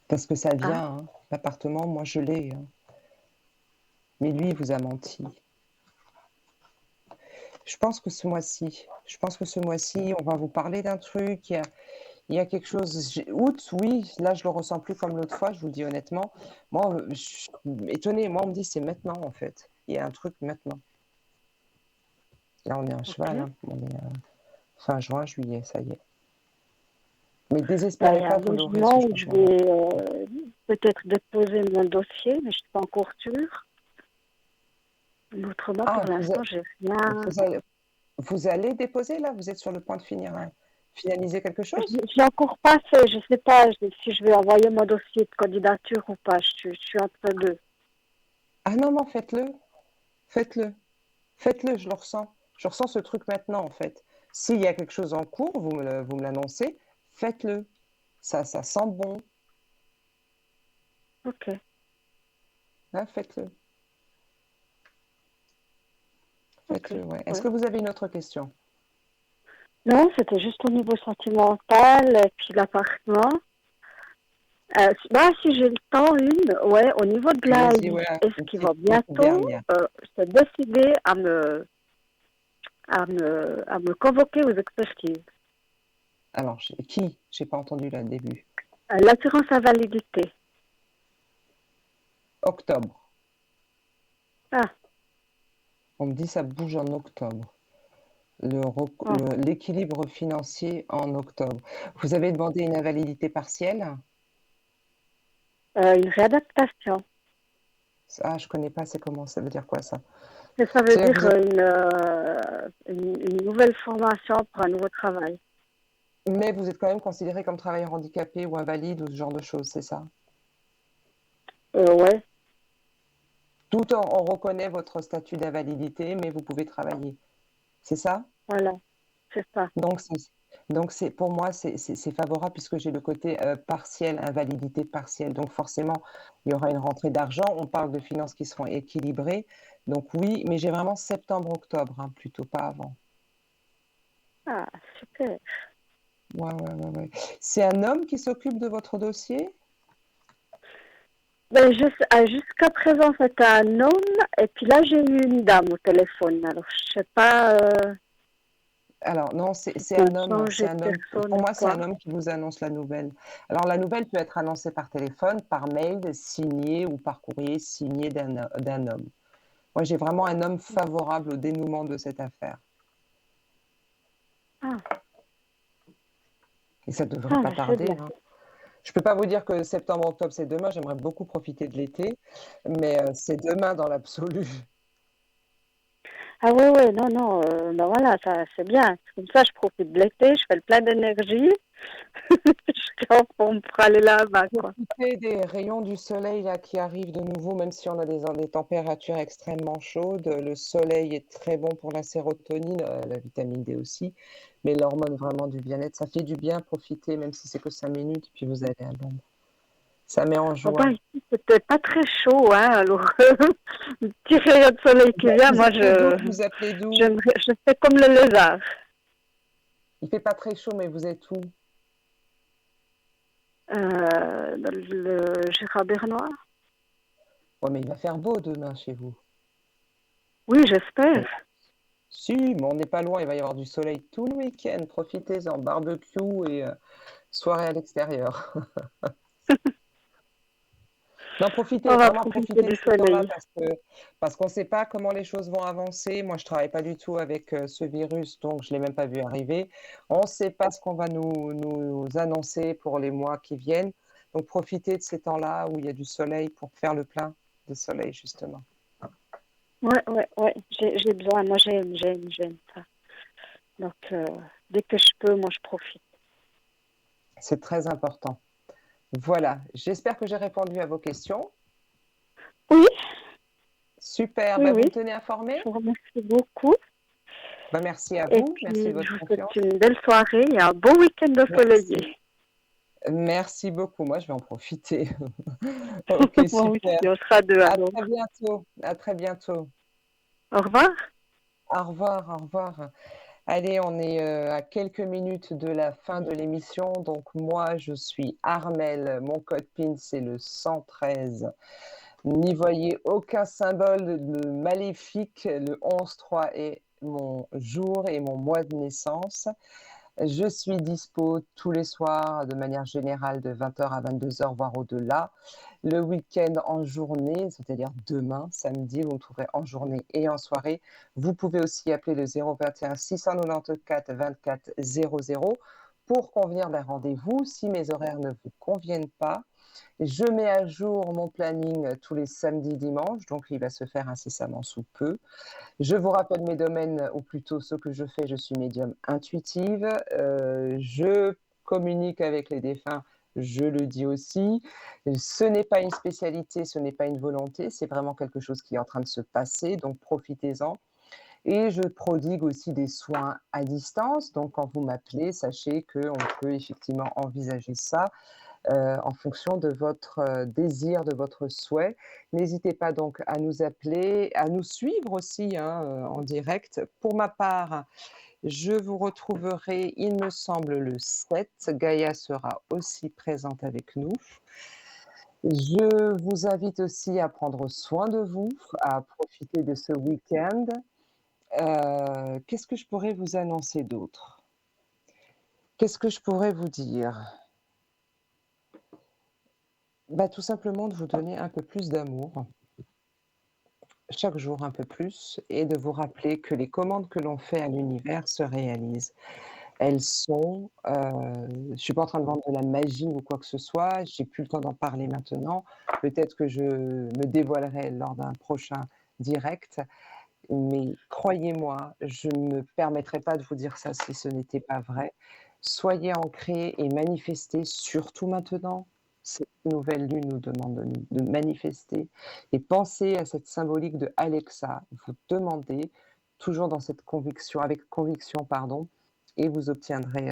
Parce que ça Ah, vient, hein. L'appartement, moi, je l'ai, hein. Mais lui, il vous a menti. Je pense que ce mois-ci, on va vous parler d'un truc. Il y a quelque chose. Août, oui, là, je le ressens plus comme l'autre fois, je vous le dis honnêtement. Moi, je suis étonnée. Moi, on me dit c'est maintenant, en fait. Il y a un truc maintenant. Là, on est en ok. cheval, hein. On est fin juin, juillet, ça y est. Mais Ben, il désespérez y a un pas, vous l'aurez, ce logement où je changement-là. vais peut-être déposer mon dossier, mais je suis pas encore sûre. Mais autrement, Ah, pour l'instant, j'ai rien. vous allez déposer, là? Vous êtes sur le point de finaliser quelque chose? J'ai encore pas fait. Je sais pas si je vais envoyer mon dossier de candidature ou pas. Je suis entre deux. Ah non, non, faites-le. Faites-le. Faites-le, je le ressens. Je ressens ce truc maintenant, en fait. S'il y a quelque chose en cours, vous me l'annoncez, faites-le. Ça sent bon. Ok, Hein, faites-le. ok. Faites-le, ouais. Est-ce Ouais. que vous avez une autre question? Non, c'était juste au niveau sentimental et puis l'appartement. Si j'ai le temps, ouais, au niveau de la Allez-y, liste, ouais, est-ce qu'il va une petite bientôt dernière. se décider à me convoquer aux expertises? Alors, qui? J'ai pas entendu là, le début. L'assurance invalidité. Octobre. Ah, On me dit ça bouge en octobre. oh, L'équilibre financier en octobre. Vous avez demandé une invalidité partielle? une réadaptation. Ah, je connais pas, c'est comment, ça veut dire quoi ça? Ça veut C'est-à-dire que dire une nouvelle formation pour un nouveau travail. mais vous êtes quand même considéré comme travailleur handicapé ou invalide ou ce genre de choses, c'est ça? Ouais, Tout en, on reconnaît votre statut d'invalidité, mais vous pouvez travailler. C'est ça? voilà, c'est ça. Donc, pour moi, c'est favorable puisque j'ai le côté partiel, invalidité partielle. Donc, forcément, il y aura une rentrée d'argent. On parle de finances qui seront équilibrées. Donc, oui, mais j'ai vraiment septembre-octobre, hein, plutôt pas avant. Ah, super. Ouais, ouais, ouais, ouais. C'est un homme qui s'occupe de votre dossier? Ben, jusqu'à présent, c'était un homme, et puis là, j'ai eu une dame au téléphone. Alors, je sais pas Alors, non, s'il c'est peut un homme, c'est changer de un homme. personne Pour ou moi, c'est quoi. un homme qui vous annonce la nouvelle. Alors, la nouvelle peut être annoncée par téléphone, par mail, signée ou par courrier signé d'un homme. Moi, j'ai vraiment un homme favorable au dénouement de cette affaire. Ah, Et ça ne devrait Ah, pas bah, c'est tarder, bien. hein. Je ne peux pas vous dire que septembre, octobre, c'est demain. J'aimerais beaucoup profiter de l'été, mais c'est demain dans l'absolu. Ah ouais, ouais, non, non, ben voilà, ça, c'est bien. Comme ça, je profite de l'été, je fais le plein d'énergie. Je suis en forme pour aller là-bas, quoi. Profitez des rayons du soleil là, qui arrivent de nouveau, même si on a des températures extrêmement chaudes. Le soleil est très bon pour la sérotonine, la vitamine D aussi, mais l'hormone vraiment du bien-être, ça fait du bien. Profiter, même si c'est que 5 minutes, puis vous allez à l'ombre. Ça met en Oh, bah, joie. ici, c'était pas très chaud, hein, alors, le petit rayon de soleil qui vient, Vous moi, appelez d'où? Vous appelez d'où? je fais comme le lézard. Il fait pas très chaud, mais vous êtes où? Dans le Gérard Bernois. Ouais, mais il va faire beau demain chez vous. Oui, j'espère. Si, mais on n'est pas loin, il va y avoir du soleil tout le week-end. Profitez-en, barbecue et soirée à l'extérieur. Non, profitez, On va vraiment profiter profitez du de ce temps-là soleil. parce qu'on ne sait pas comment les choses vont avancer. Moi, je travaille pas du tout avec ce virus, donc je l'ai même pas vu arriver. On ne sait pas ce qu'on va nous annoncer pour les mois qui viennent. Donc, profitez de ces temps-là où il y a du soleil pour faire le plein de soleil, justement. Ouais, ouais, ouais, j'ai besoin. Moi, j'aime ça. Donc, dès que je peux, moi, je profite. C'est très important. Voilà, j'espère que j'ai répondu à vos questions. Oui, Super, oui, bah, oui. vous me tenez Je informé? vous remercie beaucoup. Bah, merci à Et vous, puis, merci de je votre vous souhaite confiance. une belle soirée et un bon week-end Merci. ensoleillé. Merci beaucoup, moi je vais en profiter. Ok, Moi super. aussi, on sera deux À alors. très bientôt. À très bientôt. Au revoir. Au revoir, au revoir. Allez, on est à quelques minutes de la fin de l'émission. Donc moi, je suis Armel. Mon code PIN, c'est le 113. N'y voyez aucun symbole de maléfique. Le 11-3 est mon jour et mon mois de naissance. Je suis dispo tous les soirs de manière générale de 20h à 22h, voire au-delà. Le week-end en journée, c'est-à-dire demain, samedi, vous me trouverez en journée et en soirée. Vous pouvez aussi appeler le 021 694 24 00 pour convenir d'un rendez-vous si mes horaires ne vous conviennent pas. Je mets à jour mon planning tous les samedis, dimanches, donc il va se faire incessamment sous peu. Je vous rappelle mes domaines, ou plutôt ce que je fais. Je suis médium intuitive. Je communique avec les défunts, je le dis aussi. Ce n'est pas une spécialité, ce n'est pas une volonté, c'est vraiment quelque chose qui est en train de se passer, donc profitez-en. Et je prodigue aussi des soins à distance. Donc, quand vous m'appelez, sachez qu'on peut effectivement envisager ça en fonction de votre désir, de votre souhait. N'hésitez pas donc à nous appeler, à nous suivre aussi hein, en direct. Pour ma part, je vous retrouverai, il me semble, le 7. Gaïa sera aussi présente avec nous. Je vous invite aussi à prendre soin de vous, à profiter de ce week-end. Qu'est-ce que je pourrais vous annoncer d'autre? Qu'est-ce que je pourrais vous dire? Bah, tout simplement de vous donner un peu plus d'amour, chaque jour un peu plus, et de vous rappeler que les commandes que l'on fait à l'univers se réalisent. Elles sont, je suis pas en train de vendre de la magie ou quoi que ce soit, j'ai plus le temps d'en parler maintenant. Peut-être que je me dévoilerai lors d'un prochain direct, mais croyez-moi, je ne me permettrai pas de vous dire ça si ce n'était pas vrai. Soyez ancrés et manifestez, surtout maintenant. Cette nouvelle lune nous demande de manifester et pensez à cette symbolique de Alexa. Vous demandez, toujours dans cette conviction, avec conviction, pardon, et vous obtiendrez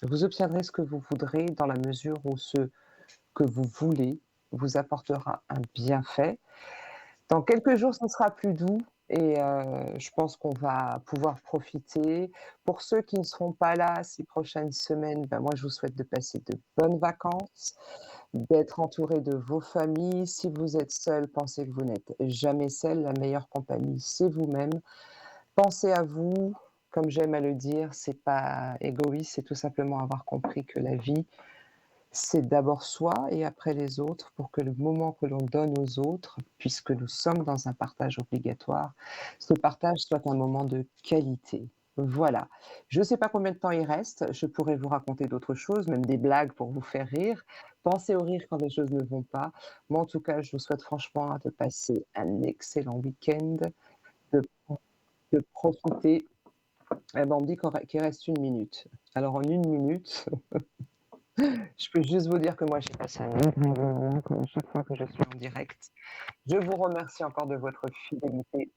ce que vous voudrez dans la mesure où ce que vous voulez vous apportera un bienfait. Dans quelques jours, ce sera plus doux et je pense qu'on va pouvoir profiter. Pour ceux qui ne seront pas là ces prochaines semaines, ben moi, je vous souhaite de passer de bonnes vacances, d'être entouré de vos familles. Si vous êtes seul, pensez que vous n'êtes jamais seul. La meilleure compagnie, c'est vous-même. Pensez à vous. Comme j'aime à le dire, c'est pas égoïste, c'est tout simplement avoir compris que la vie, c'est d'abord soi et après les autres pour que le moment que l'on donne aux autres, puisque nous sommes dans un partage obligatoire, ce partage soit un moment de qualité. Voilà. Je ne sais pas combien de temps il reste. Je pourrais vous raconter d'autres choses, même des blagues pour vous faire rire. Pensez au rire quand les choses ne vont pas. Mais en tout cas, je vous souhaite franchement de passer un excellent week-end, de, de profiter. Eh ben, on me dit qu'il reste 1 minute. Alors en 1 minute, je peux juste vous dire que moi, j'ai passé un agréable moment comme chaque fois que je suis en direct. Je vous remercie encore de votre fidélité.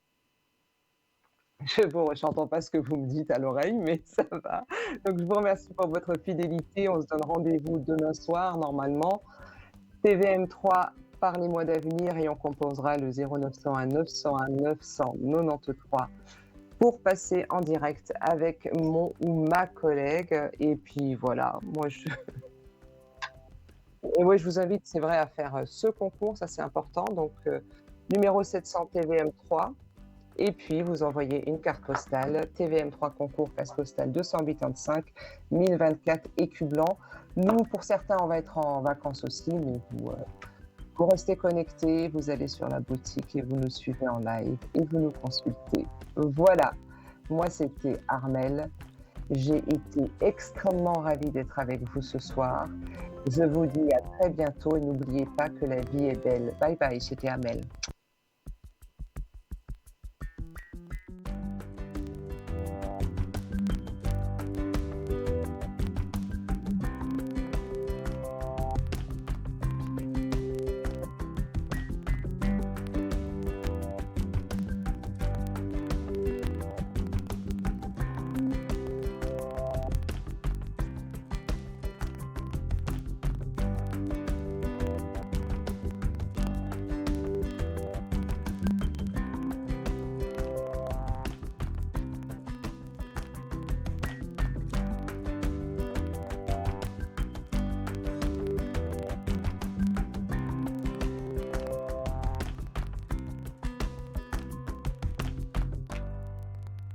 Je n'entends pas ce que vous me dites à l'oreille, mais ça va. Donc, je vous remercie pour votre fidélité. On se donne rendez-vous demain soir, normalement. TVM3, parlez-moi d'avenir et on composera le 0901 901 993 pour passer en direct avec mon ou ma collègue. Et puis, voilà. Et moi, je vous invite, c'est vrai, à faire ce concours. Ça, c'est important. Donc, numéro 700 TVM3. Et puis, vous envoyez une carte postale, TVM3 concours, case postale 285 1024 écu blanc. Nous, pour certains, on va être en vacances aussi, mais vous restez connectés, vous allez sur la boutique et vous nous suivez en live et vous nous consultez. Voilà, moi c'était Armelle. J'ai été extrêmement ravie d'être avec vous ce soir. Je vous dis à très bientôt et n'oubliez pas que la vie est belle. Bye bye, c'était Armelle.